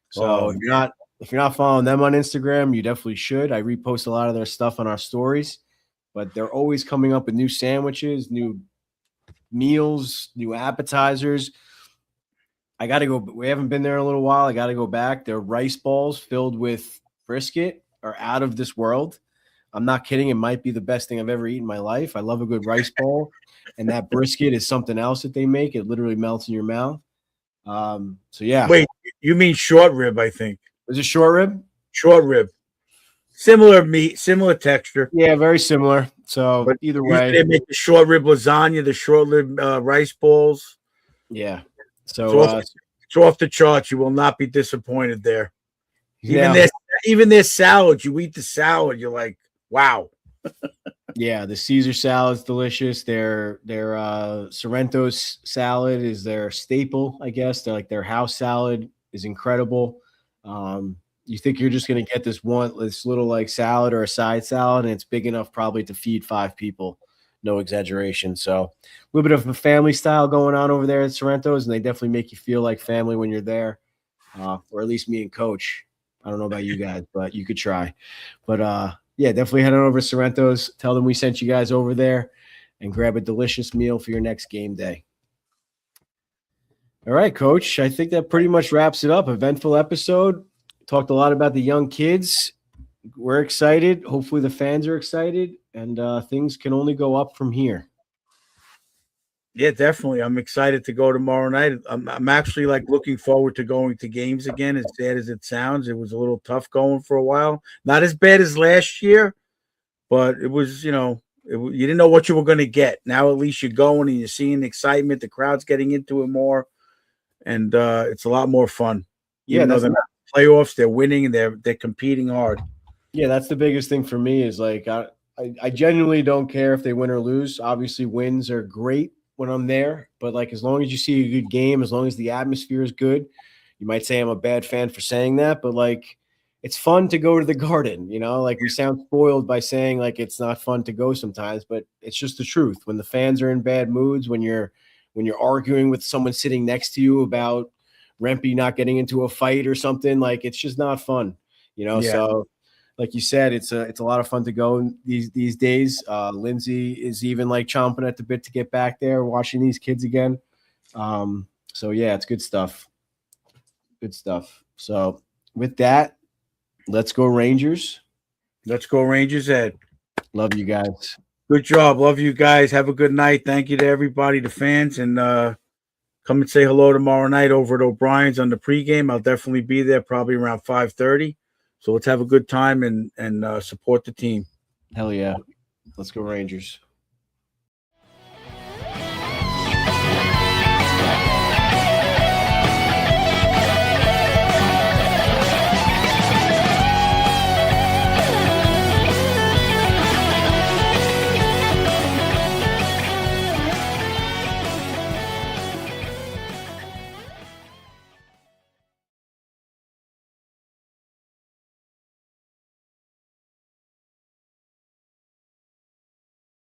So if you're not following them on Instagram, you definitely should. I repost a lot of their stuff on our stories. But they're always coming up with new sandwiches, new meals, new appetizers. I got to go. We haven't been there in a little while. I got to go back. Their rice balls filled with brisket are out of this world. I'm not kidding. It might be the best thing I've ever eaten in my life. I love a good rice ball. And that brisket is something else that they make. It literally melts in your mouth. So, yeah. Wait, you mean short rib, I think. Is it short rib? Short rib. Similar meat, similar texture. Yeah, very similar. So but either way, they make the short rib lasagna, the short rib rice balls. Yeah. So it's off the charts. You will not be disappointed there. Even their salad, you eat the salad, you're like, wow. Yeah, the Caesar salad's delicious. Their Sorrento's salad is their staple, I guess. They're like their house salad is incredible. You think you're just gonna get this little like salad or a side salad, and it's big enough probably to feed 5 people. No exaggeration. So a little bit of a family style going on over there at Sorrento's, and they definitely make you feel like family when you're there. Or at least me and Coach. I don't know about you guys, but you could try. But yeah, definitely head on over to Sorrento's. Tell them we sent you guys over there and grab a delicious meal for your next game day. All right, Coach. I think that pretty much wraps it up. Eventful episode. Talked a lot about the young kids. We're excited. Hopefully the fans are excited, and things can only go up from here. Yeah, definitely. I'm excited to go tomorrow night. I'm actually like looking forward to going to games again. As sad as it sounds, it was a little tough going for a while. Not as bad as last year, but it was, you didn't know what you were going to get. Now at least you're going and you're seeing the excitement. The crowd's getting into it more, and it's a lot more fun. Yeah, Even though they're not playoffs, they're winning and they're competing hard. Yeah, that's the biggest thing for me is like I genuinely don't care if they win or lose. Obviously, wins are great when I'm there, but like as long as you see a good game, as long as the atmosphere is good, you might say I'm a bad fan for saying that, but like it's fun to go to the Garden, like we sound spoiled by saying like it's not fun to go sometimes, but it's just the truth. When the fans are in bad moods, when you're arguing with someone sitting next to you about Rempe not getting into a fight or something, like it's just not fun, Yeah. So like you said, it's a lot of fun to go these days. Lindsay is even like chomping at the bit to get back there, watching these kids again. So yeah, it's good stuff. Good stuff. So with that, let's go Rangers. Let's go Rangers, Ed. Love you guys. Good job. Love you guys. Have a good night. Thank you to everybody, the fans, and come and say hello tomorrow night over at O'Brien's on the pregame. I'll definitely be there probably around 5:30. So let's have a good time and support the team. Hell yeah. Let's go Rangers.